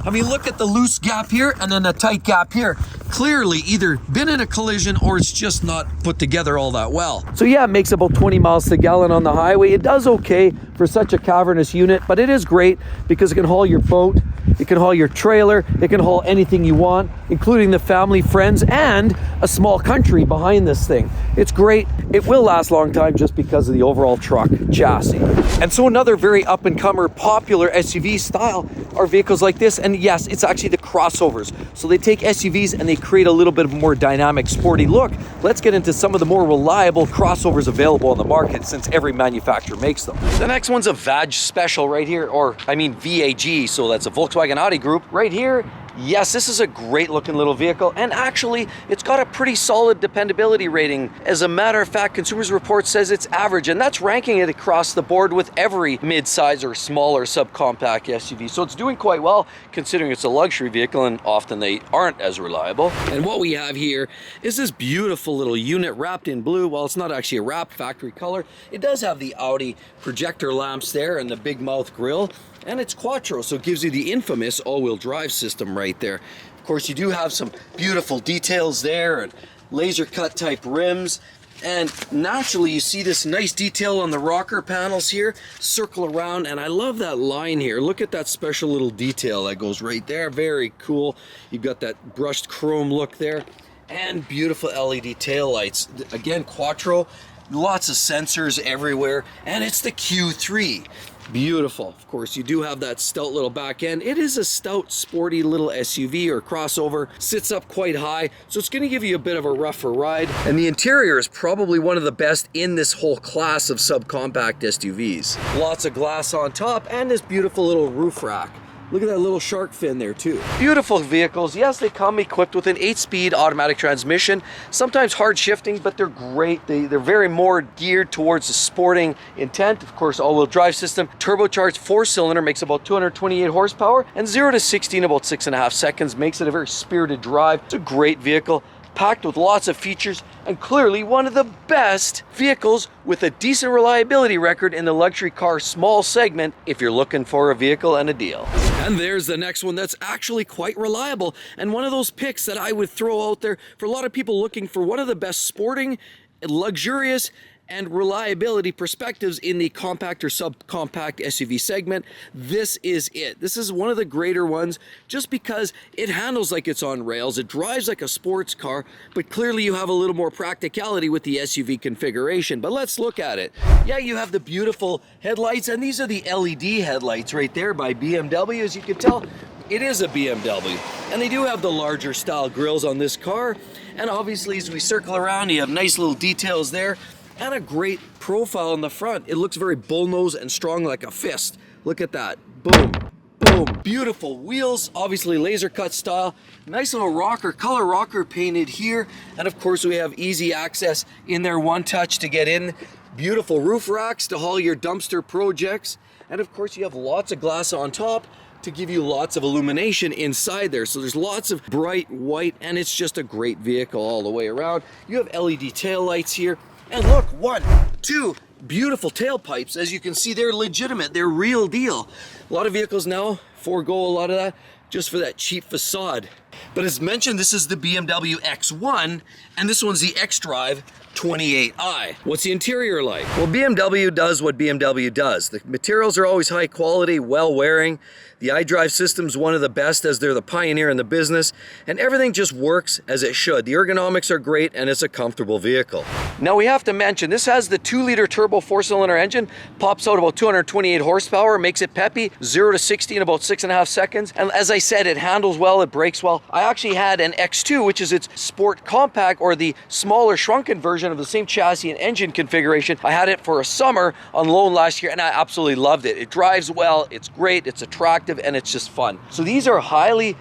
I mean, look at the loose gap here and then the tight gap here. Clearly either been in a collision or it's just not put together all that well. So yeah, it makes about 20 miles to gallon on the highway. It does okay for such a cavernous unit, but it is great because it can haul your boat, it can haul your trailer, it can haul anything you want, including the family, friends, and a small country behind this thing. It's great. It will last a long time just because of the overall truck chassis. And so another very up-and-comer popular SUV style are vehicles like this. And yes, it's actually the crossovers. So they take SUVs and they create a little bit of a more dynamic, sporty look. Let's get into some of the more reliable crossovers available on the market since every manufacturer makes them. The next one's a VAG Special right here, or I mean VAG, so that's a Volkswagen Audi group. Right here, yes, this is a great looking little vehicle, and actually it's got a pretty solid dependability rating. As a matter of fact, Consumers Report says it's average, and that's ranking it across the board with every mid-size or smaller subcompact SUV. So it's doing quite well considering it's a luxury vehicle and often they aren't as reliable. And what we have here is this beautiful little unit wrapped in blue. Well, it's not actually a wrap, factory color. It does have the Audi projector lamps there and the big mouth grille. And it's quattro, so it gives you the infamous all-wheel drive system right there. Of course, you do have some beautiful details there and laser cut type rims. And naturally, you see this nice detail on the rocker panels here, circle around, and I love that line here. Look at that special little detail that goes right there. Very cool. You've got that brushed chrome look there, and beautiful LED taillights. Again, quattro, lots of sensors everywhere, and it's the Q3. Beautiful. Of course, you do have that stout little back end. It is a stout, sporty little SUV or crossover. Sits up quite high, so it's going to give you a bit of a rougher ride. And the interior is probably one of the best in this whole class of subcompact SUVs. Lots of glass on top and this beautiful little roof rack. Look at that little shark fin there too. Beautiful vehicles. Yes, they come equipped with an 8-speed automatic transmission, sometimes hard shifting, but they're great. They're very more geared towards the sporting intent. Of course, all-wheel drive system, turbocharged 4-cylinder, makes about 228 horsepower, and 0 to 60 in about 6.5 seconds, makes it a very spirited drive. It's a great vehicle, packed with lots of features, and clearly one of the best vehicles with a decent reliability record in the luxury car small segment if you're looking for a vehicle and a deal. And there's the next one that's actually quite reliable, and one of those picks that I would throw out there for a lot of people looking for one of the best sporting, luxurious, and reliability perspectives in the compact or subcompact SUV segment. This is it. This is one of the greater ones just because it handles like it's on rails. It drives like a sports car, but clearly you have a little more practicality with the SUV configuration. But let's look at it. Yeah, you have the beautiful headlights, and these are the LED headlights right there by BMW. As you can tell, it is a BMW, and they do have the larger style grills on this car. And obviously, as we circle around, you have nice little details there, and a great profile in the front. It looks very bullnose and strong like a fist. Look at that. Boom, boom. Beautiful wheels, obviously laser cut style. Nice little rocker, color rocker painted here. And of course, we have easy access in there, one touch to get in. Beautiful roof racks to haul your dumpster projects. And of course, you have lots of glass on top to give you lots of illumination inside there. So there's lots of bright white, and it's just a great vehicle all the way around. You have LED tail lights here. And look, 1, 2 beautiful tailpipes. As you can see, they're legitimate. They're real deal. A lot of vehicles now forego a lot of that just for that cheap facade. But as mentioned, this is the BMW X1, and this one's the xDrive 28i. What's the interior like? Well, BMW does what BMW does. The materials are always high quality, well wearing. The iDrive system's one of the best, as they're the pioneer in the business, and everything just works as it should. The ergonomics are great, and it's a comfortable vehicle. Now we have to mention, this has the 2-liter turbo 4-cylinder engine, pops out about 228 horsepower, makes it peppy, 0 to 60 in about 6.5 seconds. And as I said, it handles well, it brakes well. I actually had an X2, which is its sport compact, or the smaller shrunken version of the same chassis and engine configuration. I had it for a summer on loan last year, and I absolutely loved it. It drives well, it's great, it's attractive, and it's just fun. So these are highly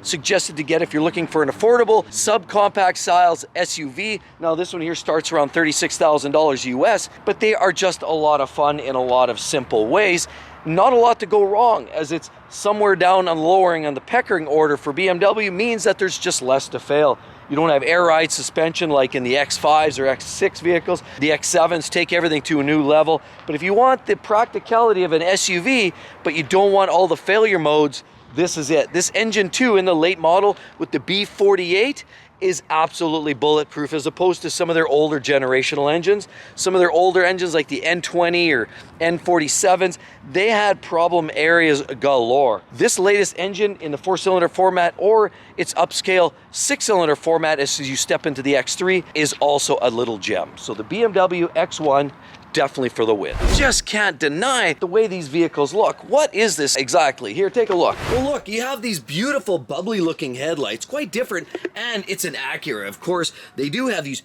suggested to get if you're looking for an affordable subcompact styles SUV. Now this one here starts around $36,000 US, but they are just a lot of fun in a lot of simple ways. Not a lot to go wrong, as it's somewhere down on lowering on the pecking order for BMW means that there's just less to fail. You don't have air ride suspension like in the X5s or X6 vehicles. The X7s take everything to a new level. But if you want the practicality of an SUV, but you don't want all the failure modes, this is it. This engine 2 in the late model with the B48 is absolutely bulletproof, as opposed to some of their older generational engines. Some of their older engines like the N20 or N47s, they had problem areas galore. This latest engine in the 4-cylinder format or its upscale 6-cylinder format as you step into the X3 is also a little gem. So the BMW X1, definitely for the win. Just can't deny the way these vehicles look. What is this exactly? Here, take a look. Well, look, you have these beautiful bubbly looking headlights, quite different, and it's an Acura. Of course, they do have these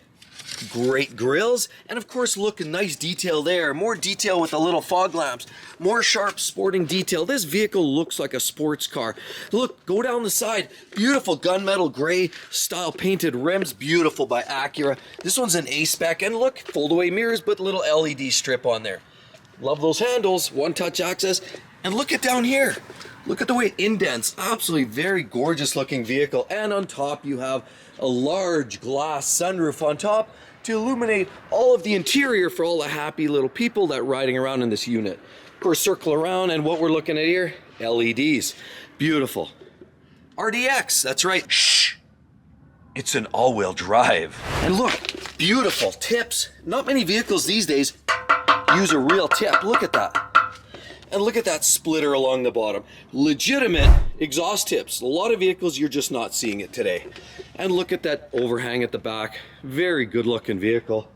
great grills, and of course, look, a nice detail there. More detail with the little fog lamps, more sharp sporting detail. This vehicle looks like a sports car. Look, go down the side, beautiful gunmetal gray style painted rims, beautiful by Acura. This one's an A-spec, and look, fold away mirrors, but little LED strip on there. Love those handles, one-touch access, and look at down here. Look at the way it indents. Absolutely very gorgeous looking vehicle. And on top you have a large glass sunroof on top to illuminate all of the interior for all the happy little people that are riding around in this unit. Of course, circle around, and what we're looking at here, LEDs. Beautiful. RDX, that's right. Shh. It's an all-wheel drive. And look, beautiful tips. Not many vehicles these days use a real tip. Look at that. And look at that splitter along the bottom. Legitimate exhaust tips. A lot of vehicles, you're just not seeing it today. And look at that overhang at the back. Very good looking vehicle.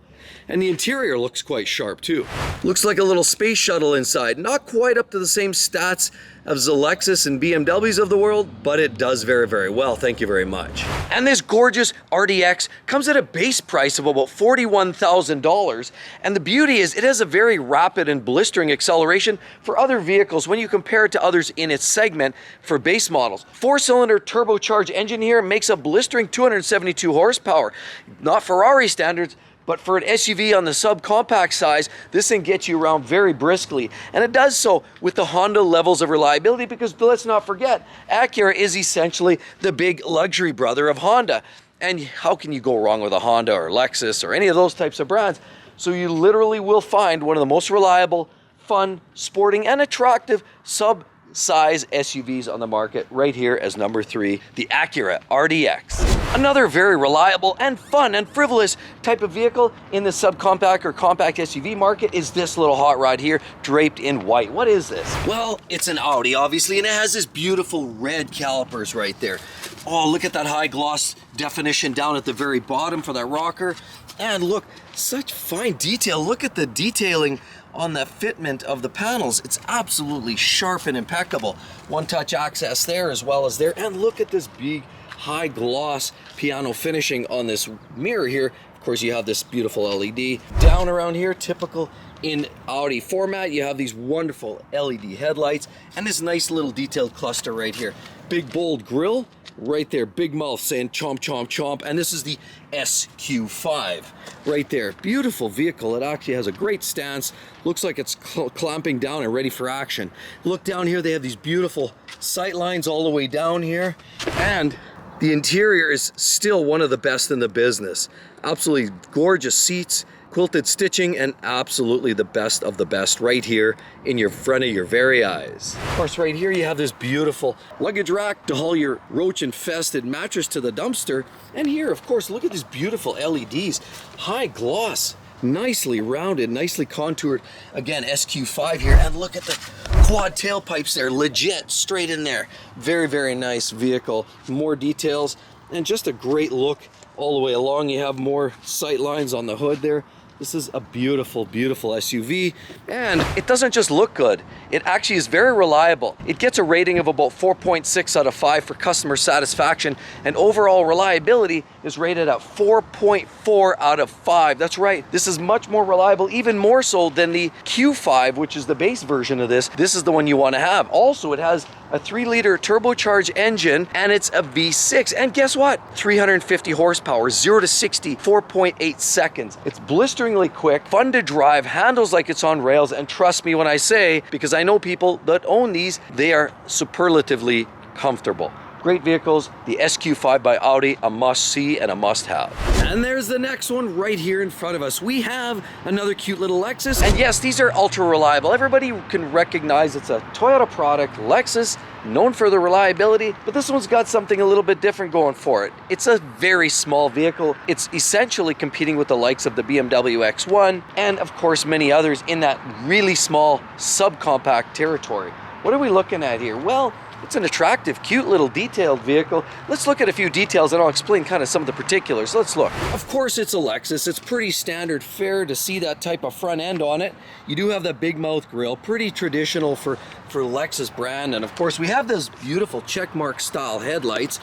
And the interior looks quite sharp too. Looks like a little space shuttle inside. Not quite up to the same stats as the Lexus and BMWs of the world, but it does very, very well. Thank you very much. And this gorgeous RDX comes at a base price of about $41,000. And the beauty is it has a very rapid and blistering acceleration for other vehicles when you compare it to others in its segment for base models. 4-cylinder turbocharged engine here makes a blistering 272 horsepower. Not Ferrari standards, but for an SUV on the subcompact size, this thing gets you around very briskly. And it does so with the Honda levels of reliability, because let's not forget, Acura is essentially the big luxury brother of Honda. And how can you go wrong with a Honda or Lexus or any of those types of brands? So you literally will find one of the most reliable, fun, sporting, and attractive sub-size SUVs on the market right here as number 3, the Acura RDX. Another very reliable and fun and frivolous type of vehicle in the subcompact or compact SUV market is this little hot rod here, draped in white. What is this? Well, it's an Audi, obviously, and it has this beautiful red calipers right there. Oh, look at that high gloss definition down at the very bottom for that rocker. And look, such fine detail. Look at the detailing on the fitment of the panels. It's absolutely sharp and impeccable. One-touch access there as well as there. And look at this big high gloss piano finishing on this mirror here. Of course, you have this beautiful LED. Down around here, typical in Audi format, you have these wonderful LED headlights and this nice little detailed cluster right here. Big bold grille right there, big mouth saying chomp chomp chomp, and this is the SQ5 right there. Beautiful vehicle. It actually has a great stance, looks like it's clamping down and ready for action. Look down here, they have these beautiful sight lines all the way down here, and the interior is still one of the best in the business. Absolutely gorgeous seats, quilted stitching, and absolutely the best of the best right here in your front of your very eyes. Of course, right here you have this beautiful luggage rack to haul your roach infested mattress to the dumpster. And here, of course, look at these beautiful LEDs, high gloss, nicely rounded, nicely contoured. Again, SQ5 here, and look at the quad tailpipes there, legit, straight in there. Very, very nice vehicle. More details, and just a great look all the way along. You have more sight lines on the hood there. This is a beautiful, beautiful SUV, and it doesn't just look good. It actually is very reliable. It gets a rating of about 4.6 out of 5 for customer satisfaction, and overall reliability is rated at 4.4 out of 5. That's right, this is much more reliable, even more so than the Q5, which is the base version of this. This is the one you want to have. Also, it has a 3-liter turbocharged engine, and it's a V6. And guess what? 350 horsepower, 0 to 60, 4.8 seconds. It's blisteringly quick, fun to drive, handles like it's on rails, and trust me when I say, because I know people that own these, they are superlatively comfortable. Great vehicles. The SQ5 by Audi, a must-see and a must-have. And there's the next one right here in front of us. We have another cute little Lexus. And yes, these are ultra reliable. Everybody can recognize it's a Toyota product. Lexus, known for the reliability, but this one's got something a little bit different going for it. It's a very small vehicle. It's essentially competing with the likes of the BMW X1 and of course many others in that really small subcompact territory. What are we looking at here? Well, it's an attractive, cute little detailed vehicle. Let's look at a few details and I'll explain kind of some of the particulars. Let's look. Of course, it's a Lexus. It's pretty standard fare to see that type of front end on it. You do have that big mouth grille, pretty traditional for Lexus brand. And of course, we have those beautiful checkmark style headlights,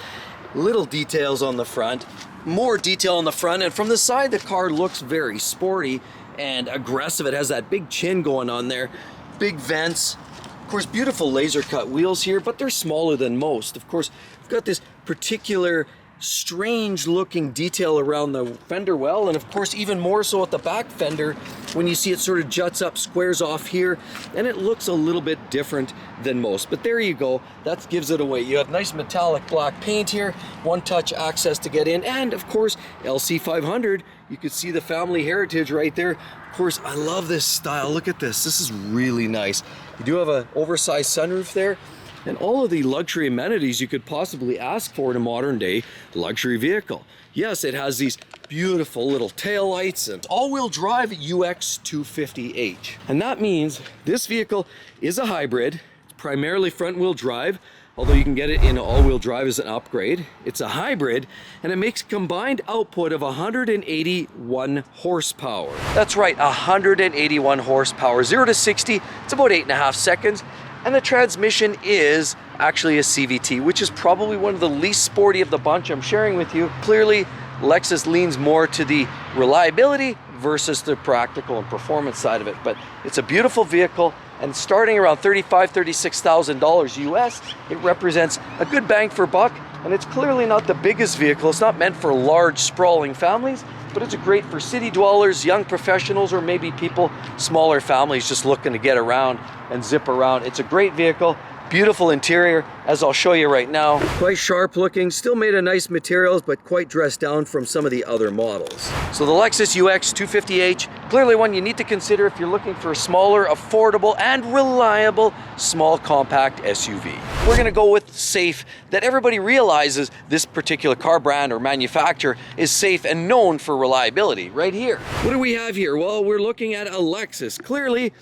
little details on the front, more detail on the front. And from the side, the car looks very sporty and aggressive. It has that big chin going on there, big vents. Of course, beautiful laser cut wheels here, but they're smaller than most. Of course, we've got this particular strange looking detail around the fender well, and of course even more so at the back fender when you see it sort of juts up, squares off here, and it looks a little bit different than most. But there you go, that gives it away. You have nice metallic black paint here, one-touch access to get in, and of course LC500. You could see the family heritage right there. Of course, I love this style. Look at this. This is really nice. You do have an oversized sunroof there, and all of the luxury amenities you could possibly ask for in a modern day luxury vehicle. Yes, it has these beautiful little tail lights and all-wheel drive UX 250h. And that means this vehicle is a hybrid. It's primarily front-wheel drive, although you can get it in all-wheel drive as an upgrade. It's a hybrid, and it makes a combined output of 181 horsepower. That's right, 181 horsepower. 0 to 60, it's about 8.5 seconds. And the transmission is actually a CVT, which is probably one of the least sporty of the bunch I'm sharing with you. Clearly, Lexus leans more to the reliability versus the practical and performance side of it. But it's a beautiful vehicle, and starting around $35,000, $36,000 US, it represents a good bang for buck. And it's clearly not the biggest vehicle. It's not meant for large, sprawling families, but it's great for city dwellers, young professionals, or maybe people, smaller families just looking to get around and zip around. It's a great vehicle, beautiful interior, as I'll show you right now. Quite sharp looking, still made of nice materials, but quite dressed down from some of the other models. So the Lexus UX 250h, clearly one you need to consider if you're looking for a smaller, affordable, and reliable small compact SUV. We're gonna go with safe, that everybody realizes this particular car brand or manufacturer is safe and known for reliability right here. What do we have here? Well, we're looking at a Lexus. Clearly,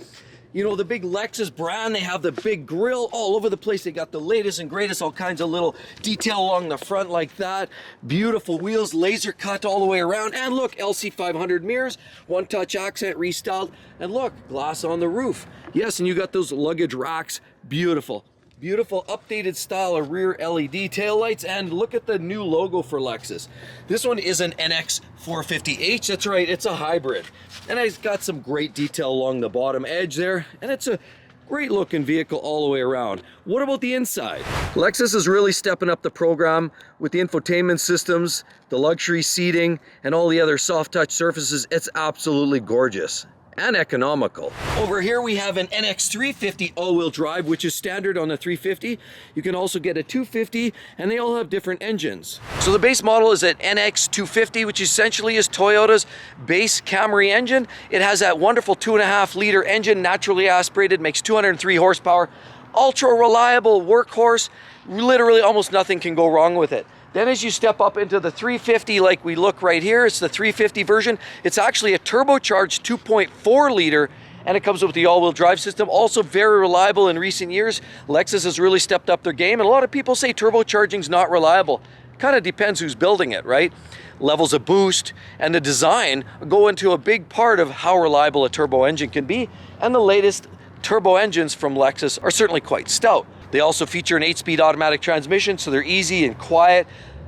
you know, the big Lexus brand, they have the big grille all over the place. They got the latest and greatest, all kinds of little detail along the front like that. Beautiful wheels, laser cut all the way around. And look, LC500 mirrors, one-touch accent restyled. And look, glass on the roof. Yes, and you got those luggage racks. Beautiful. Beautiful updated style of rear LED taillights, and look at the new logo for Lexus. This one is an NX 450h, that's right, it's a hybrid. And it's got some great detail along the bottom edge there, and it's a great looking vehicle all the way around. What about the inside? Lexus is really stepping up the program with the infotainment systems, the luxury seating, and all the other soft touch surfaces. It's absolutely gorgeous. and economical. Over here we have an NX350 all-wheel drive, which is standard on the 350. You can also get a 250, and they all have different engines. So the base model is an NX250, which essentially is Toyota's base Camry engine. It has that wonderful 2.5-liter engine, naturally aspirated, makes 203 horsepower, ultra reliable workhorse. Literally almost nothing can go wrong with it. Then as you step up into the 350, like we look right here, it's the 350 version. It's actually a turbocharged 2.4 liter, and it comes with the all-wheel drive system. Also very reliable in recent years. Lexus has really stepped up their game, and a lot of people say turbocharging's not reliable. Kind of depends who's building it, right? Levels of boost and the design go into a big part of how reliable a turbo engine can be, and the latest turbo engines from Lexus are certainly quite stout. They also feature an 8-speed automatic transmission, so they're easy and quiet,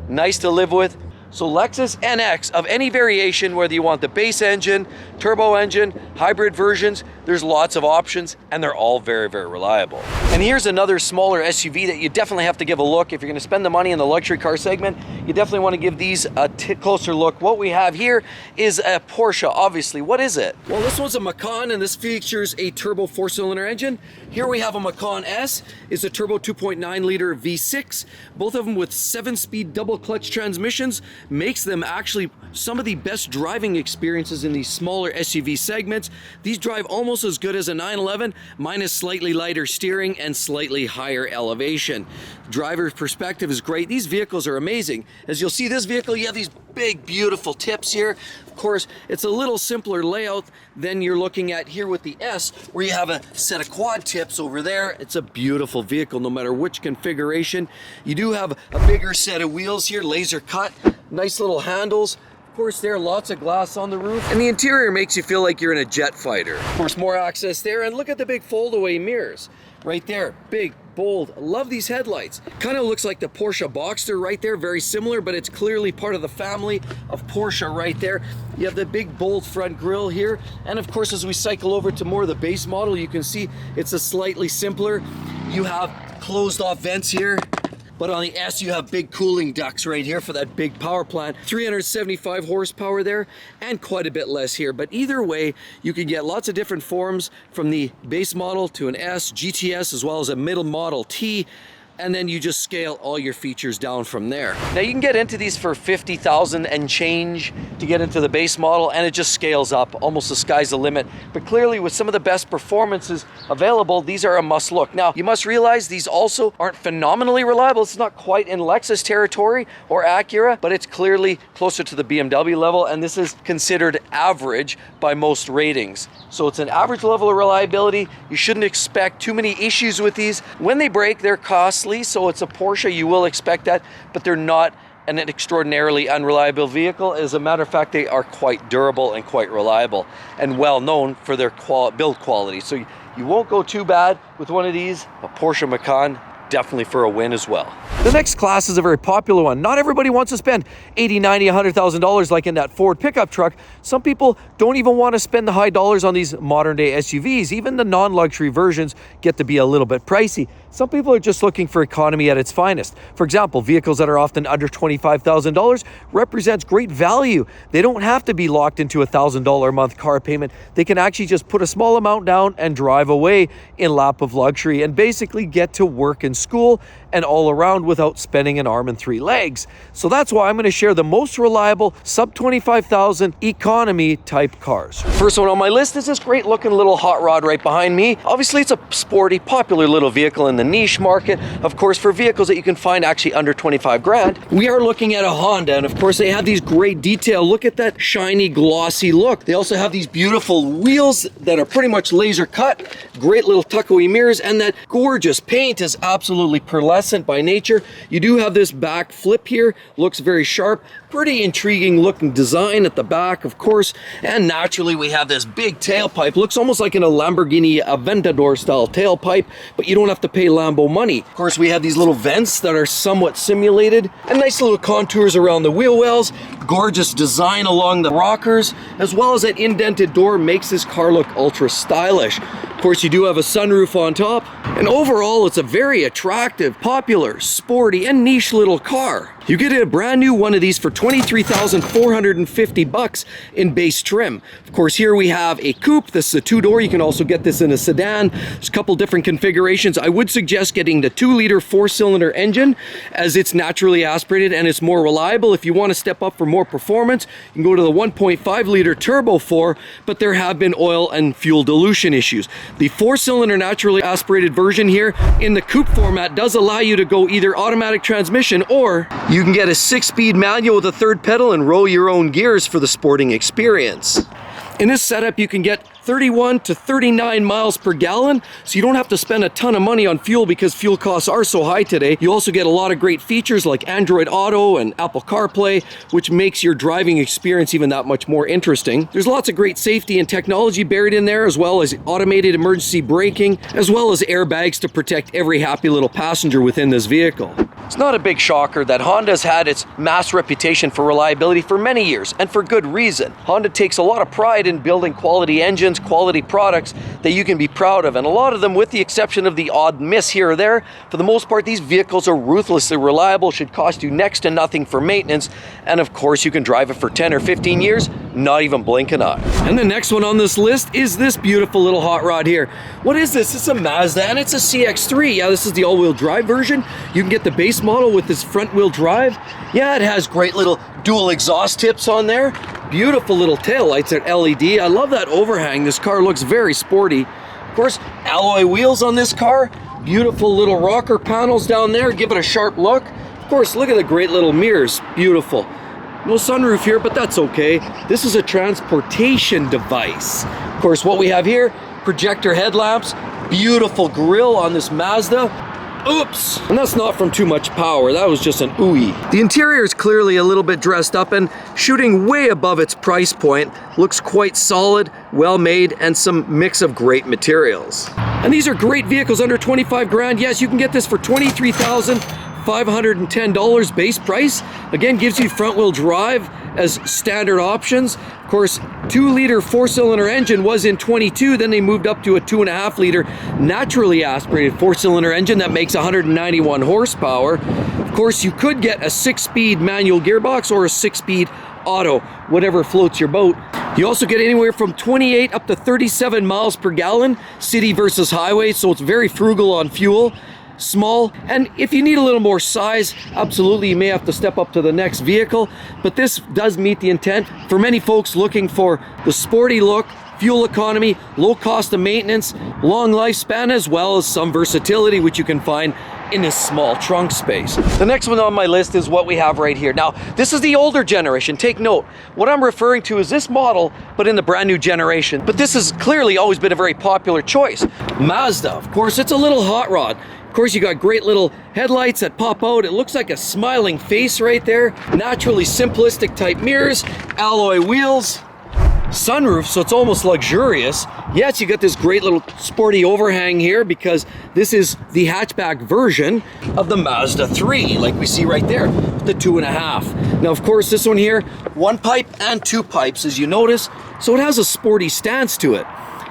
nice to live with. So Lexus NX of any variation, whether you want the base engine, turbo engine, hybrid versions, there's lots of options, and they're all very, very reliable. And here's another smaller SUV that you definitely have to give a look. If you're gonna spend the money in the luxury car segment, you definitely wanna give these a closer look. What we have here is a Porsche, obviously. What is it? Well, this one's a Macan, and this features a turbo 4-cylinder engine. Here we have a Macan S. It's a turbo 2.9 liter V6, both of them with 7-speed double clutch transmissions. Makes them actually some of the best driving experiences in these smaller SUV segments. These drive almost as good as a 911, minus slightly lighter steering and slightly higher elevation. Driver's perspective is great. These vehicles are amazing. As you'll see, this vehicle, you have these big, beautiful tips here. Of course, it's a little simpler layout than you're looking at here with the S, where you have a set of quad tips over there. It's a beautiful vehicle, no matter which configuration. You do have a bigger set of wheels here, laser cut, nice little handles. Of course, there are lots of glass on the roof, and the interior makes you feel like you're in a jet fighter. Of course, more access there, and look at the big fold-away mirrors. Right there, big, bold. I love these headlights. Kind of looks like the Porsche Boxster right there, very similar, but it's clearly part of the family of Porsche right there. You have the big, bold front grille here, and of course, as we cycle over to more of the base model, you can see it's a slightly simpler. You have closed-off vents here. But on the S, you have big cooling ducts right here for that big power plant. 375 horsepower there, and quite a bit less here. But either way, you can get lots of different forms from the base model to an S, GTS, as well as a middle model T. And then you just scale all your features down from there. Now you can get into these for $50,000 and change to get into the base model, and it just scales up. Almost the sky's the limit. But clearly, with some of the best performances available, these are a must look. Now, you must realize these also aren't phenomenally reliable. It's not quite in Lexus territory or Acura, but it's clearly closer to the BMW level, and this is considered average by most ratings. So it's an average level of reliability. You shouldn't expect too many issues with these. When they break, they're costly. So it's a Porsche, you will expect that, but they're not an extraordinarily unreliable vehicle. As a matter of fact, they are quite durable and quite reliable and well known for their build quality. So you won't go too bad with one of these. A Porsche Macan, definitely for a win as well. The next class is a very popular one. Not everybody wants to spend $80,000, $90,000, $100,000 like in that Ford pickup truck. Some people don't even want to spend the high dollars on these modern day SUVs. Even the non-luxury versions get to be a little bit pricey. Some people are just looking for economy at its finest. For example, vehicles that are often under $25,000 represents great value. They don't have to be locked into a $1,000 a month car payment. They can actually just put a small amount down and drive away in lap of luxury and basically get to work and school and all around without spending an arm and 3 legs. So that's why I'm going to share the most reliable sub $25,000 economy type cars. First one on my list is this great looking little hot rod right behind me. Obviously it's a sporty, popular little vehicle in the niche market. Of course, for vehicles that you can find actually under 25 grand, we are looking at a Honda, and of course they have these great detail. Look at that shiny, glossy look. They also have these beautiful wheels that are pretty much laser cut, great little tuckaway mirrors, and that gorgeous paint is absolutely pearlescent by nature. You do have this back flip here, looks very sharp, pretty intriguing looking design at the back, of course, and naturally we have this big tailpipe. Looks almost like in a Lamborghini Aventador style tailpipe, but you don't have to pay Lambo money. Of course, we have these little vents that are somewhat simulated, and nice little contours around the wheel wells, gorgeous design along the rockers, as well as that indented door makes this car look ultra stylish. Of course, you do have a sunroof on top, and overall it's a very attractive, popular, sporty, and niche little car. You get a brand new one of these for $23,450 in base trim. Of course, here we have a coupe. This is a 2-door. You can also get this in a sedan. There's a couple different configurations. I would suggest getting the 2-liter 4-cylinder engine, as it's naturally aspirated and it's more reliable. If you want to step up for more performance, you can go to the 1.5-liter turbo 4, but there have been oil and fuel dilution issues. The 4-cylinder naturally aspirated version here in the coupe format does allow you to go either automatic transmission, or you can get a 6-speed manual with a 3rd pedal and roll your own gears for the sporting experience. In this setup, you can get 31 to 39 miles per gallon, so you don't have to spend a ton of money on fuel because fuel costs are so high today. You also get a lot of great features like Android Auto and Apple CarPlay, which makes your driving experience even that much more interesting. There's lots of great safety and technology buried in there, as well as automated emergency braking, as well as airbags to protect every happy little passenger within this vehicle. It's not a big shocker that Honda's had its mass reputation for reliability for many years, and for good reason. Honda takes a lot of pride in building quality engines, quality products that you can be proud of, and a lot of them, with the exception of the odd miss here or there, for the most part, these vehicles are ruthlessly reliable, should cost you next to nothing for maintenance, and of course you can drive it for 10 or 15 years, not even blink an eye. And the next one on this list is this beautiful little hot rod here. What is this? It's a Mazda, and it's a CX-3. Yeah, this is the all-wheel drive version. You can get the base model with this front-wheel drive. Yeah, it has great little dual exhaust tips on there. Beautiful little tail lights at LED. I love that overhang. This car looks very sporty. Of course, alloy wheels on this car. Beautiful little rocker panels down there. Give it a sharp look. Of course, look at the great little mirrors. Beautiful. No sunroof here, but that's okay. This is a transportation device. Of course, what we have here, projector headlamps, beautiful grille on this Mazda. Oops! And that's not from too much power, that was just an ooey. The interior is clearly a little bit dressed up and shooting way above its price point. Looks quite solid, well made, and some mix of great materials. And these are great vehicles under 25 grand. Yes, you can get this for $23,510 base price. Again, gives you front wheel drive as standard options. Of course, 2-liter 4-cylinder engine was in 22, then they moved up to a 2.5-liter naturally aspirated 4-cylinder engine that makes 191 horsepower. Of course, you could get a 6-speed manual gearbox or a 6-speed auto, whatever floats your boat. You also get anywhere from 28 up to 37 miles per gallon, city versus highway, so it's very frugal on fuel. Small, and if you need a little more size, absolutely you may have to step up to the next vehicle, but this does meet the intent for many folks looking for the sporty look, fuel economy, low cost of maintenance, long lifespan, as well as some versatility, which you can find in this small trunk space. The next one on my list is what we have right here. Now, this is the older generation. Take note, what I'm referring to is this model, but in the brand new generation. But this has clearly always been a very popular choice. Mazda, of course, it's a little hot rod. Of course, you got great little headlights that pop out. It looks like a smiling face right there. Naturally simplistic type mirrors, alloy wheels, sunroof, so it's almost luxurious. Yes, you got this great little sporty overhang here because this is the hatchback version of the Mazda 3, like we see right there, the 2.5. Now, of course, this one here, 1 pipe and 2 pipes, as you notice, so it has a sporty stance to it.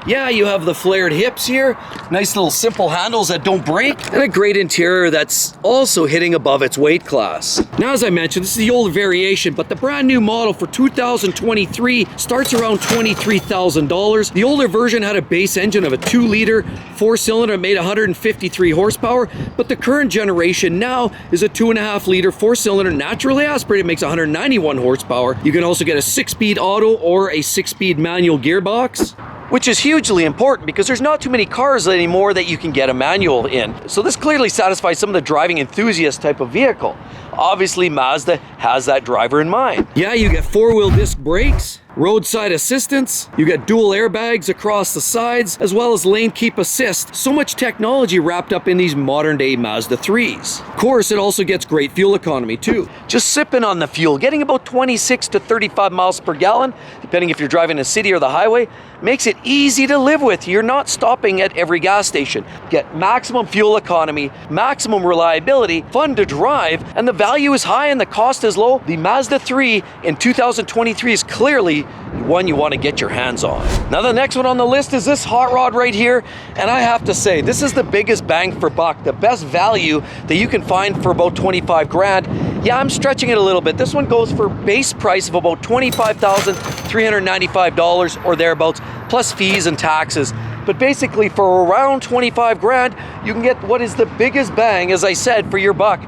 Yeah, you have the flared hips here, nice little simple handles that don't break, and a great interior that's also hitting above its weight class. Now, as I mentioned, this is the old variation, but the brand new model for 2023 starts around $23,000. The older version had a base engine of a 2-liter 4-cylinder, made 153 horsepower, but the current generation now is a 2.5-liter 4-cylinder naturally aspirated, makes 191 horsepower. You can also get a 6-speed auto or a 6-speed manual gearbox, which is hugely important because there's not too many cars anymore that you can get a manual in. So this clearly satisfies some of the driving enthusiast type of vehicle. Obviously, Mazda has that driver in mind. Yeah, you get 4-wheel disc brakes, roadside assistance, you get dual airbags across the sides, as well as lane keep assist. So much technology wrapped up in these modern day Mazda 3s. Of course, it also gets great fuel economy too. Just sipping on the fuel, getting about 26 to 35 miles per gallon, depending if you're driving a city or the highway, makes it easy to live with. You're not stopping at every gas station. Get maximum fuel economy, maximum reliability, fun to drive, and the value is high and the cost is low. The Mazda 3 in 2023 is clearly one you want to get your hands on. Now, the next one on the list is this hot rod right here, and I have to say, this is the biggest bang for buck, the best value that you can find for about 25 grand. Yeah, I'm stretching it a little bit. This one goes for base price of about $25,395 or thereabouts, plus fees and taxes. But basically for around 25 grand, you can get what is the biggest bang, as I said, for your buck.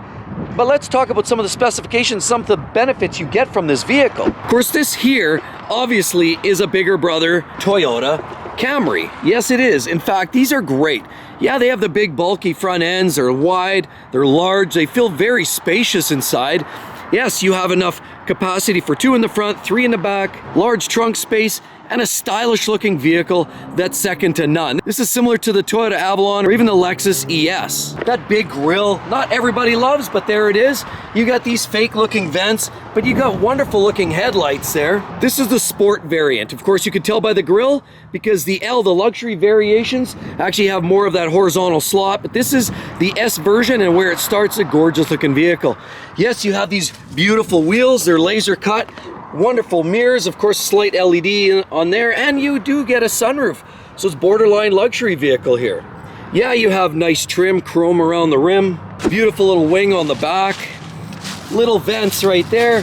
But let's talk about some of the specifications, some of the benefits you get from this vehicle. Of course, this here obviously is a bigger brother Toyota Camry. Yes, it is. In fact, these are great. Yeah, they have the big bulky front ends, they're wide, they're large, they feel very spacious inside. Yes, you have enough capacity for 2 in the front, 3 in the back, large trunk space, and a stylish looking vehicle that's second to none. This is similar to the Toyota Avalon or even the Lexus ES. That big grille, not everybody loves, but there it is. You got these fake looking vents, but you got wonderful looking headlights there. This is the sport variant. Of course, you can tell by the grille because the luxury variations, actually have more of that horizontal slot, but this is the S version, and where it starts, a gorgeous looking vehicle. Yes, you have these beautiful wheels, they're laser cut. Wonderful mirrors, of course, slight LED on there, and you do get a sunroof. So it's borderline luxury vehicle here. Yeah, you have nice trim, chrome around the rim, beautiful little wing on the back, little vents right there,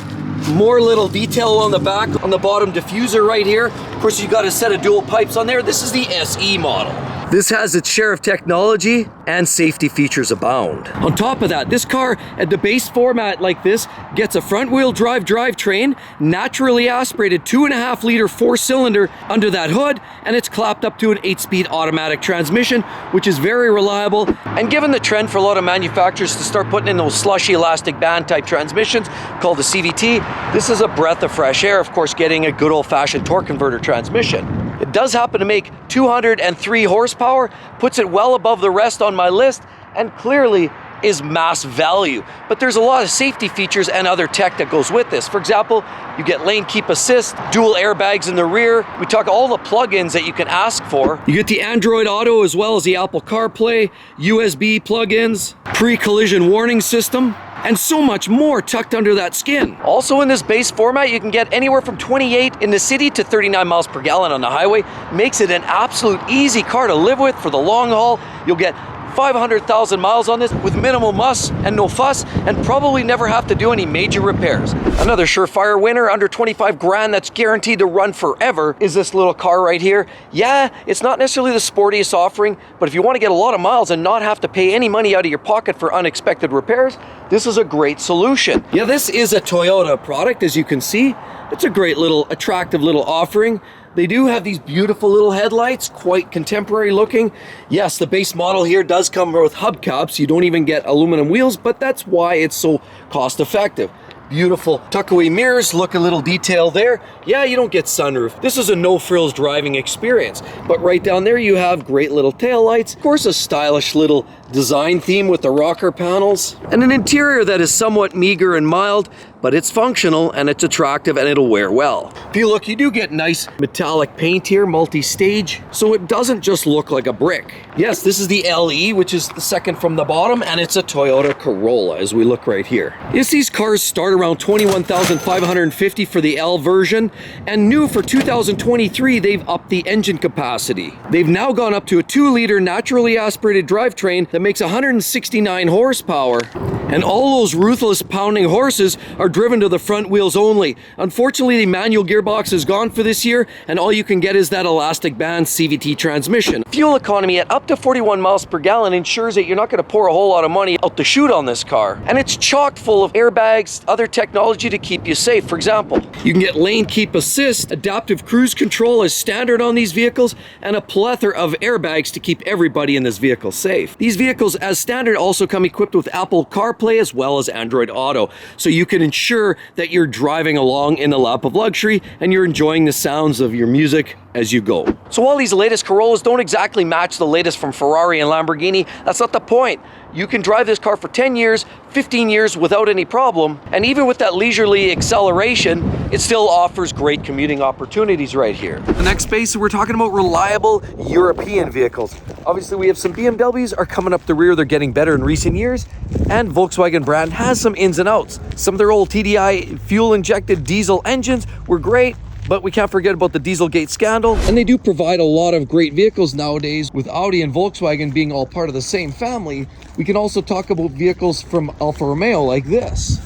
more little detail on the back, on the bottom diffuser right here. Of course, you got a set of dual pipes on there. This is the SE model. This has its share of technology and safety features abound. On top of that, this car at the base format like this gets a front wheel drive drivetrain, naturally aspirated 2.5 liter 4-cylinder under that hood, and it's clapped up to an 8-speed automatic transmission, which is very reliable. And given the trend for a lot of manufacturers to start putting in those slushy elastic band type transmissions called the CVT, this is a breath of fresh air, of course, getting a good old-fashioned torque converter transmission. It does happen to make 203 horsepower, puts it well above the rest on my list, and clearly is mass value. But there's a lot of safety features and other tech that goes with this. For example, you get lane keep assist, dual airbags in the rear. We talk all the plugins that you can ask for. You get the Android Auto as well as the Apple CarPlay, USB plugins, pre-collision warning system, and so much more tucked under that skin. Also in this base format, you can get anywhere from 28 in the city to 39 miles per gallon on the highway. Makes it an absolute easy car to live with for the long haul. You'll get 500,000 miles on this with minimal muss and no fuss, and probably never have to do any major repairs. Another surefire winner under 25 grand that's guaranteed to run forever is this little car right here. Yeah, it's not necessarily the sportiest offering, but if you want to get a lot of miles and not have to pay any money out of your pocket for unexpected repairs, this is a great solution. Yeah, this is a Toyota product, as you can see. It's a great little, attractive little offering. They do have these beautiful little headlights, quite contemporary looking. Yes, the base model here does come with hubcaps. You don't even get aluminum wheels, but that's why it's so cost effective. Beautiful tuck-away mirrors, look a little detail there. Yeah, you don't get sunroof. This is a no-frills driving experience. But right down there you have great little taillights. Of course, a stylish little design theme with the rocker panels. And an interior that is somewhat meager and mild, but it's functional and it's attractive and it'll wear well. If you look, you do get nice metallic paint here, multi-stage, so it doesn't just look like a brick. Yes, this is the LE, which is the second from the bottom, and it's a Toyota Corolla as we look right here. Yes, these cars start around $21,550 for the L version, and new for 2023, they've upped the engine capacity. They've now gone up to a 2-liter naturally aspirated drivetrain that makes 169 horsepower, and all those ruthless pounding horses are driven to the front wheels only. Unfortunately, the manual gearbox is gone for this year, and all you can get is that elastic band CVT transmission. Fuel economy at up to 41 miles per gallon ensures that you're not going to pour a whole lot of money out the chute on this car. And it's chock full of airbags, other technology to keep you safe. For example, you can get lane keep assist, adaptive cruise control as standard on these vehicles, and a plethora of airbags to keep everybody in this vehicle safe. These vehicles as standard also come equipped with Apple CarPlay as well as Android Auto, so you can ensure that you're driving along in the lap of luxury and you're enjoying the sounds of your music as you go. So while these latest Corollas don't exactly match the latest from Ferrari and Lamborghini, that's not the point. You can drive this car for 10 years, 15 years without any problem, and even with that leisurely acceleration, it still offers great commuting opportunities right here. The next space, we're talking about reliable European vehicles. Obviously, we have some BMWs are coming up the rear. They're getting better in recent years, and Volkswagen brand has some ins and outs. Some of their old TDI fuel-injected diesel engines were great, but we can't forget about the Dieselgate scandal. And they do provide a lot of great vehicles nowadays, with Audi and Volkswagen being all part of the same family. We can also talk about vehicles from Alfa Romeo like this.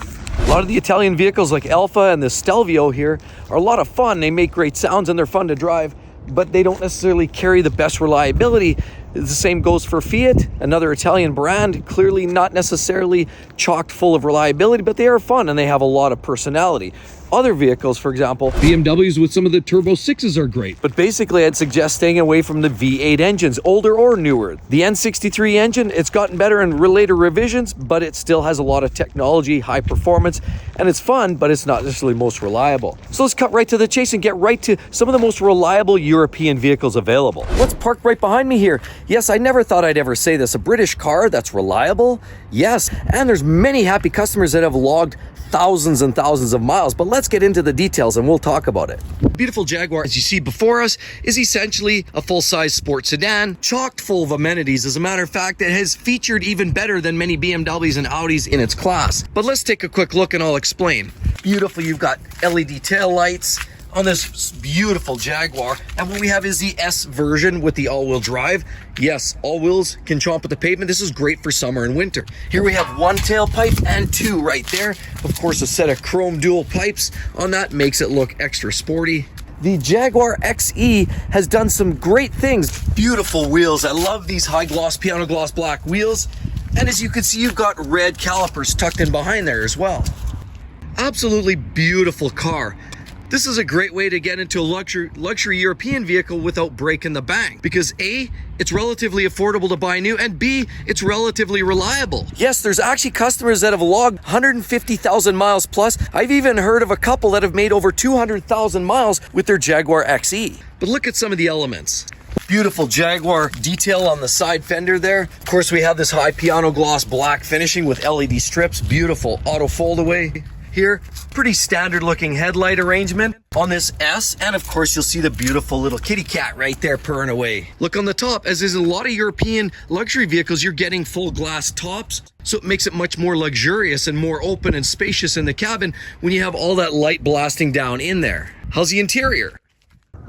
A lot of the Italian vehicles like Alfa and the Stelvio here are a lot of fun. They make great sounds and they're fun to drive, but they don't necessarily carry the best reliability. The same goes for Fiat, another Italian brand, clearly not necessarily chocked full of reliability, but they are fun and they have a lot of personality. Other vehicles, for example, BMWs with some of the Turbo 6s are great. But basically, I'd suggest staying away from the V8 engines, older or newer. The N63 engine, it's gotten better in later revisions, but it still has a lot of technology, high performance, and it's fun, but it's not necessarily most reliable. So let's cut right to the chase and get right to some of the most reliable European vehicles available. What's parked right behind me here? Yes, I never thought I'd ever say this. A British car that's reliable? Yes, and there's many happy customers that have logged thousands and thousands of miles, but let's get into the details and we'll talk about it. Beautiful Jaguar, as you see before us, is essentially a full-size sports sedan, chocked full of amenities. As a matter of fact, it has featured even better than many BMWs and Audis in its class. But let's take a quick look and I'll explain. Beautiful, you've got LED tail lights on this beautiful Jaguar, and what we have is the S version with the all-wheel drive. Yes, all wheels can chomp at the pavement. This is great for summer and winter. Here we have one tailpipe and two right there. Of course, a set of chrome dual pipes on that makes it look extra sporty. The Jaguar XE has done some great things. Beautiful wheels. I love these high gloss, piano gloss black wheels. And as you can see, you've got red calipers tucked in behind there as well. Absolutely beautiful car. This is a great way to get into a luxury European vehicle without breaking the bank, because A, it's relatively affordable to buy new, and B, it's relatively reliable. Yes, there's actually customers that have logged 150,000 miles plus. I've even heard of a couple that have made over 200,000 miles with their Jaguar XE. But look at some of the elements. Beautiful Jaguar detail on the side fender there. Of course, we have this high piano gloss black finishing with LED strips. Beautiful auto fold away. Here, pretty standard looking headlight arrangement on this S, and of course you'll see the beautiful little kitty cat right there purring away. Look on the top, as is a lot of European luxury vehicles, you're getting full glass tops, so it makes it much more luxurious and more open and spacious in the cabin when you have all that light blasting down in there. How's the interior?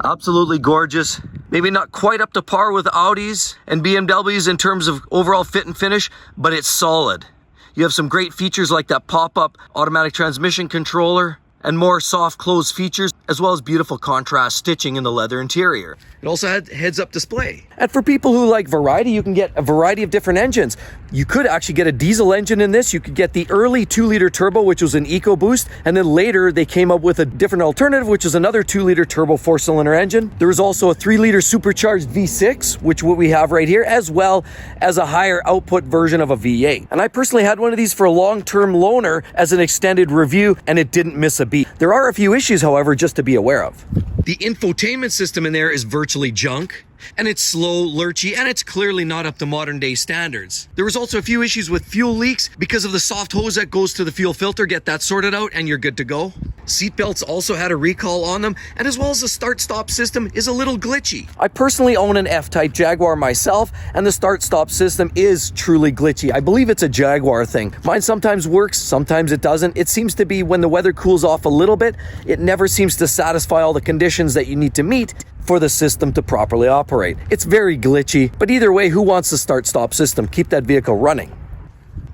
Absolutely gorgeous. Maybe not quite up to par with Audis and BMWs in terms of overall fit and finish, but it's solid. You have some great features like that pop-up automatic transmission controller and more soft close features, as well as beautiful contrast stitching in the leather interior. It also had heads-up display. And for people who like variety, you can get a variety of different engines. You could actually get a diesel engine in this. You could get the early 2-liter turbo, which was an EcoBoost, and then later they came up with a different alternative, which is another 2-liter turbo 4-cylinder engine. There was also a 3-liter supercharged V6, which what we have right here, as well as a higher output version of a V8. And I personally had one of these for a long-term loaner as an extended review, and it didn't miss a beat. There are a few issues, however, just to be aware of. The infotainment system in there is virtually junk, and it's slow, lurchy, and it's clearly not up to modern day standards. There was also a few issues with fuel leaks because of the soft hose that goes to the fuel filter. Get that sorted out and you're good to go. Seatbelts also had a recall on them, and as well as the start-stop system is a little glitchy. I personally own an F-Type Jaguar myself, and the start-stop system is truly glitchy. I believe it's a Jaguar thing. Mine sometimes works, sometimes it doesn't. It seems to be when the weather cools off a little bit, it never seems to satisfy all the conditions that you need to meet for the system to properly operate. It's very glitchy, but either way, who wants the start-stop system? Keep that vehicle running.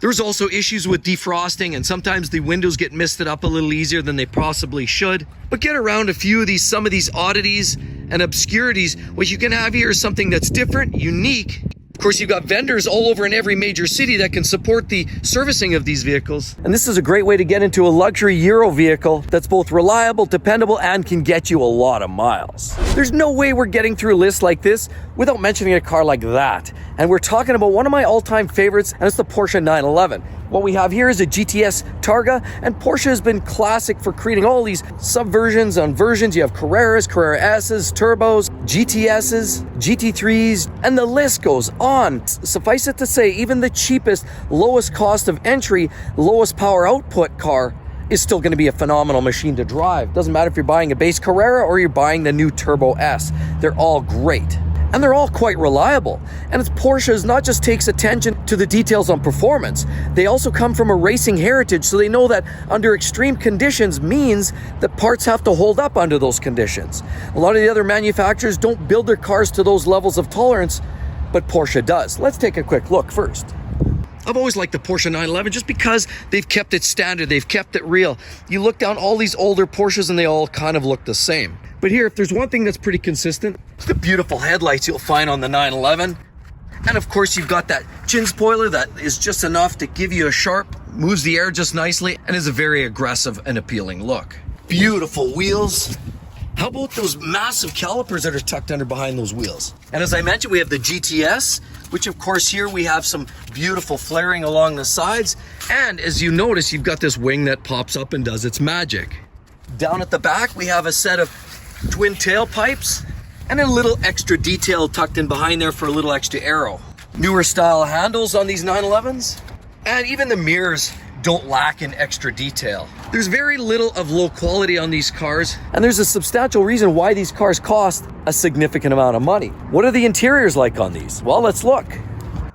There's also issues with defrosting, and sometimes the windows get misted up a little easier than they possibly should. But get around some of these oddities and obscurities. What you can have here is something that's different, unique. Of course, you've got vendors all over in every major city that can support the servicing of these vehicles. And this is a great way to get into a luxury Euro vehicle that's both reliable, dependable, and can get you a lot of miles. There's no way we're getting through a list like this without mentioning a car like that. And we're talking about one of my all-time favorites, and it's the Porsche 911. What we have here is a GTS Targa, and Porsche has been classic for creating all these subversions on versions. You have Carreras, Carrera S's, Turbos, GTS's, GT3s, and the list goes on. Suffice it to say, even the cheapest, lowest cost of entry, lowest power output car is still going to be a phenomenal machine to drive. Doesn't matter if you're buying a base Carrera or you're buying the new Turbo S. They're all great. And they're all quite reliable. And it's Porsche's not just takes attention to the details on performance, they also come from a racing heritage, so they know that under extreme conditions means that parts have to hold up under those conditions. A lot of the other manufacturers don't build their cars to those levels of tolerance, but Porsche does. Let's take a quick look first. I've always liked the Porsche 911 just because they've kept it standard, they've kept it real. You look down all these older Porsches and they all kind of look the same. But here, if there's one thing that's pretty consistent, it's the beautiful headlights you'll find on the 911. And of course, you've got that chin spoiler that is just enough to give you a sharp, moves the air just nicely, and is a very aggressive and appealing look. Beautiful wheels. How about those massive calipers that are tucked under behind those wheels? And as I mentioned, we have the GTS, which of course here we have some beautiful flaring along the sides. And as you notice, you've got this wing that pops up and does its magic. Down at the back, we have a set of twin tailpipes and a little extra detail tucked in behind there for a little extra aero. Newer style handles on these 911s. And even the mirrors don't lack in extra detail. There's very little of low quality on these cars, and there's a substantial reason why these cars cost a significant amount of money. What are the interiors like on these? Well, let's look.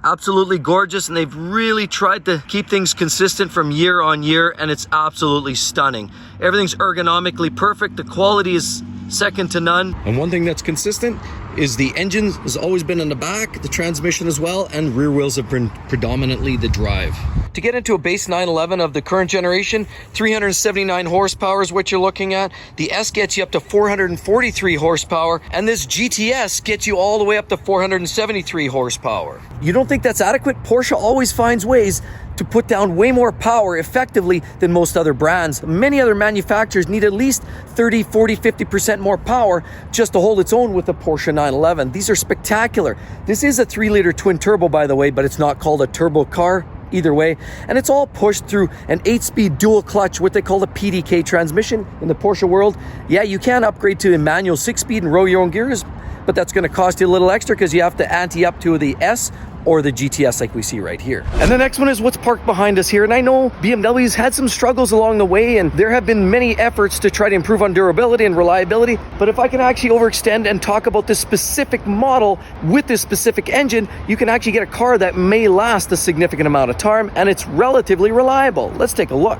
Absolutely gorgeous, and they've really tried to keep things consistent from year on year, and it's absolutely stunning. Everything's ergonomically perfect. The quality is second to none. And one thing that's consistent is the engine has always been in the back, the transmission as well, and rear wheels have been predominantly the drive. To get into a base 911 of the current generation, 379 horsepower is what you're looking at. The S gets you up to 443 horsepower, and this GTS gets you all the way up to 473 horsepower. You don't think that's adequate? Porsche always finds ways to put down way more power effectively than most other brands. Many other manufacturers need at least 30, 40, 50% more power just to hold its own with the Porsche 911. These are spectacular. This is a 3-liter twin turbo, by the way, but it's not called a turbo car either way. And it's all pushed through an 8-speed dual clutch, what they call a PDK transmission in the Porsche world. Yeah, you can upgrade to a manual 6-speed and row your own gears, but that's going to cost you a little extra because you have to ante up to the S or the GTS like we see right here. And the next one is what's parked behind us here. And I know BMW's had some struggles along the way, and there have been many efforts to try to improve on durability and reliability. But if I can actually overextend and talk about this specific model with this specific engine, you can actually get a car that may last a significant amount of time, and it's relatively reliable. Let's take a look.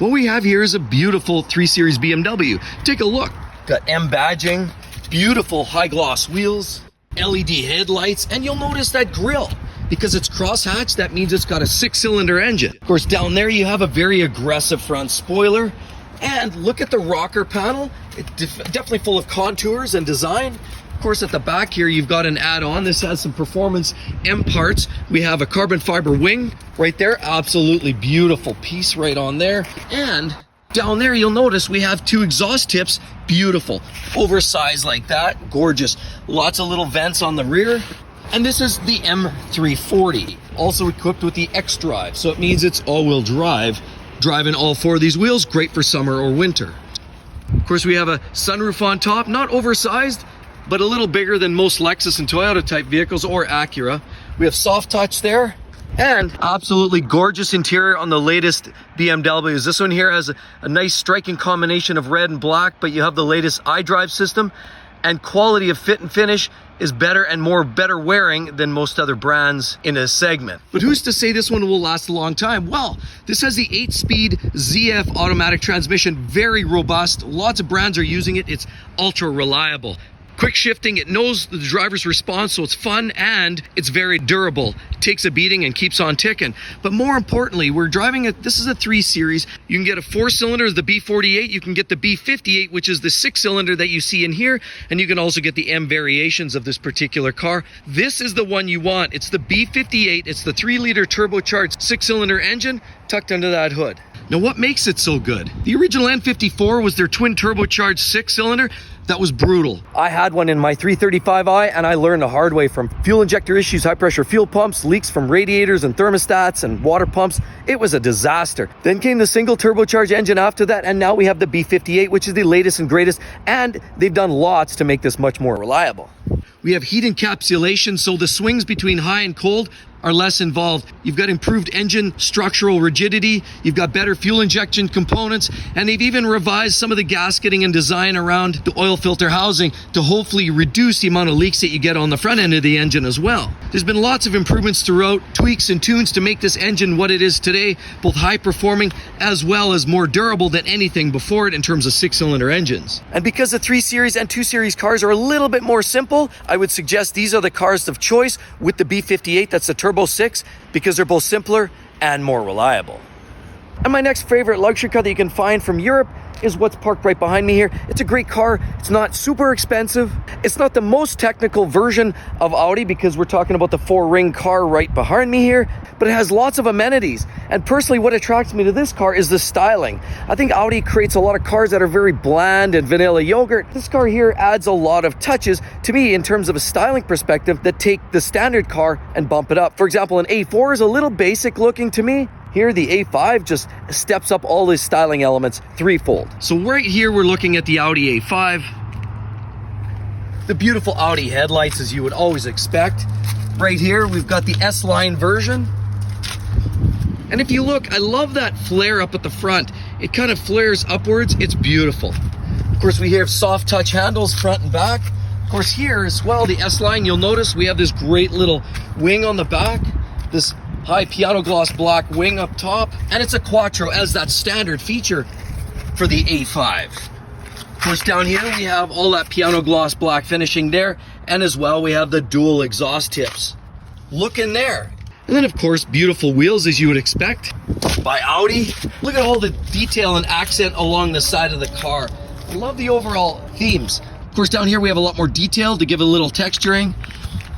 What we have here is a beautiful 3 Series BMW. Take a look. Got M badging, beautiful high gloss wheels, LED headlights, and you'll notice that grille. Because it's crosshatch, that means it's got a 6-cylinder engine. Of course, down there you have a very aggressive front spoiler. And look at the rocker panel. It's definitely full of contours and design. Of course, at the back here, you've got an add-on. This has some performance M parts. We have a carbon fiber wing right there. Absolutely beautiful piece right on there. And down there, you'll notice we have 2 exhaust tips. Beautiful. Oversized like that. Gorgeous. Lots of little vents on the rear. And this is the M340. Also equipped with the X-Drive. So it means it's all-wheel drive. Driving all 4 of these wheels, great for summer or winter. Of course, we have a sunroof on top. Not oversized, but a little bigger than most Lexus and Toyota type vehicles or Acura. We have soft touch there. And absolutely gorgeous interior on the latest BMWs. This one here has a nice striking combination of red and black, but you have the latest iDrive system, and quality of fit and finish is better and better wearing than most other brands in a segment. But who's to say this one will last a long time? Well, this has the 8-speed ZF automatic transmission, very robust. Lots of brands are using it. It's ultra reliable. Quick shifting, it knows the driver's response, so it's fun and it's very durable. It takes a beating and keeps on ticking. But more importantly, we're driving this is a 3 Series. You can get a 4-cylinder, the B48. You can get the B58, which is the 6-cylinder that you see in here. And you can also get the M variations of this particular car. This is the one you want. It's the B58. It's the 3-liter turbocharged 6-cylinder engine tucked under that hood. Now, what makes it so good? The original N54 was their twin turbocharged 6-cylinder. That was brutal. I had one in my 335i, and I learned the hard way from fuel injector issues, high pressure fuel pumps, leaks from radiators and thermostats and water pumps. It was a disaster. Then came the single turbocharged engine after that, and now we have the B58, which is the latest and greatest, and they've done lots to make this much more reliable. We have heat encapsulation, so the swings between high and cold are less involved. You've got improved engine structural rigidity, you've got better fuel injection components, and they've even revised some of the gasketing and design around the oil filter housing to hopefully reduce the amount of leaks that you get on the front end of the engine as well. There's been lots of improvements throughout, tweaks and tunes to make this engine what it is today, both high performing as well as more durable than anything before it in terms of 6-cylinder engines. And because the 3 Series and 2 Series cars are a little bit more simple, I would suggest these are the cars of choice with the B58, that's the turbo Turbo 6 because they're both simpler and more reliable. And my next favorite luxury car that you can find from Europe is what's parked right behind me here. It's a great car. It's not super expensive. It's not the most technical version of Audi because we're talking about the 4-ring car right behind me here, but it has lots of amenities. And personally, what attracts me to this car is the styling. I think Audi creates a lot of cars that are very bland and vanilla yogurt. This car here adds a lot of touches to me in terms of a styling perspective that take the standard car and bump it up. For example, an A4 is a little basic looking to me. Here, the A5 just steps up all these styling elements threefold. So right here, we're looking at the Audi A5. The beautiful Audi headlights, as you would always expect. Right here, we've got the S-Line version. And if you look, I love that flare up at the front. It kind of flares upwards. It's beautiful. Of course, we have soft touch handles front and back. Of course, here as well, the S-Line, you'll notice we have this great little wing on the back. This high piano gloss black wing up top, and it's a Quattro as that standard feature for the A5. Of course, down here we have all that piano gloss black finishing there, and as well we have the dual exhaust tips. Look in there. And then of course, beautiful wheels as you would expect by Audi. Look at all the detail and accent along the side of the car. I love the overall themes. Of course, down here we have a lot more detail to give it a little texturing,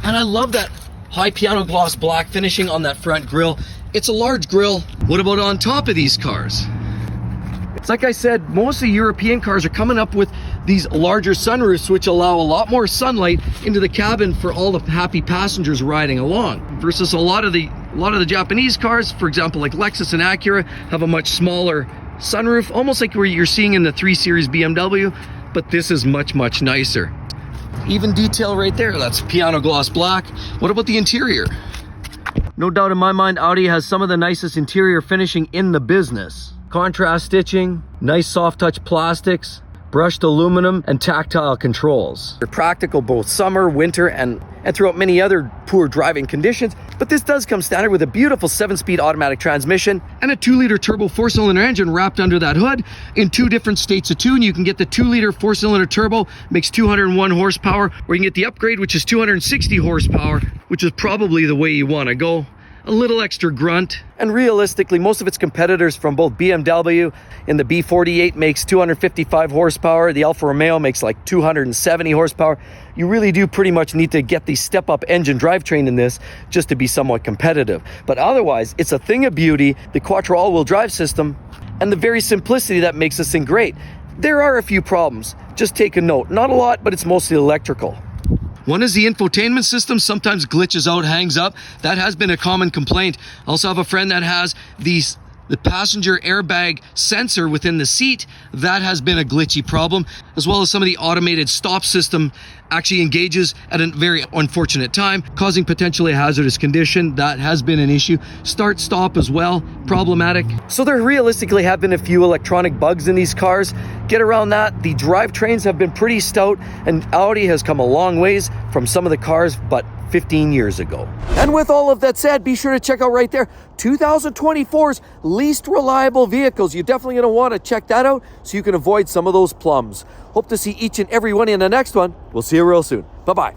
and I love that high piano gloss black finishing on that front grille. It's a large grille. What about on top of these cars? It's like I said, most of the European cars are coming up with these larger sunroofs, which allow a lot more sunlight into the cabin for all the happy passengers riding along. Versus a lot of the Japanese cars, for example, like Lexus and Acura, have a much smaller sunroof, almost like what you're seeing in the 3 Series BMW, but this is much, much nicer. Even detail right there, that's piano gloss black. What about the interior? No doubt in my mind, Audi has some of the nicest interior finishing in the business. Contrast stitching, nice soft touch plastics, brushed aluminum, and tactile controls. They're practical both summer, winter, and throughout many other poor driving conditions, but this does come standard with a beautiful 7-speed automatic transmission and a 2-liter turbo 4-cylinder engine wrapped under that hood in 2 different states of tune. You can get the 2-liter 4-cylinder turbo, makes 201 horsepower, or you can get the upgrade, which is 260 horsepower, which is probably the way you want to go. A little extra grunt. And realistically, most of its competitors from both BMW in the B48 makes 255 horsepower. The Alfa Romeo makes like 270 horsepower. You really do pretty much need to get the step-up engine drivetrain in this just to be somewhat competitive. But otherwise, it's a thing of beauty, the Quattro all-wheel drive system, and the very simplicity that makes this thing great. There are a few problems. Just take a note. Not a lot, but it's mostly electrical. One is the infotainment system sometimes glitches out, hangs up. That has been a common complaint. I also have a friend that has the passenger airbag sensor within the seat. That has been a glitchy problem, as well as some of the automated stop system actually engages at a very unfortunate time, causing potentially a hazardous condition. That has been an issue. Start stop as well, problematic. So there realistically have been a few electronic bugs in these cars. Get around that. The drivetrains have been pretty stout, and Audi has come a long ways from some of the cars, but 15 years ago. And with all of that said, be sure to check out right there 2024's least reliable vehicles. You're definitely going to want to check that out so you can avoid some of those plums. Hope to see each and every one in the next one. We'll see you real soon. Bye-bye.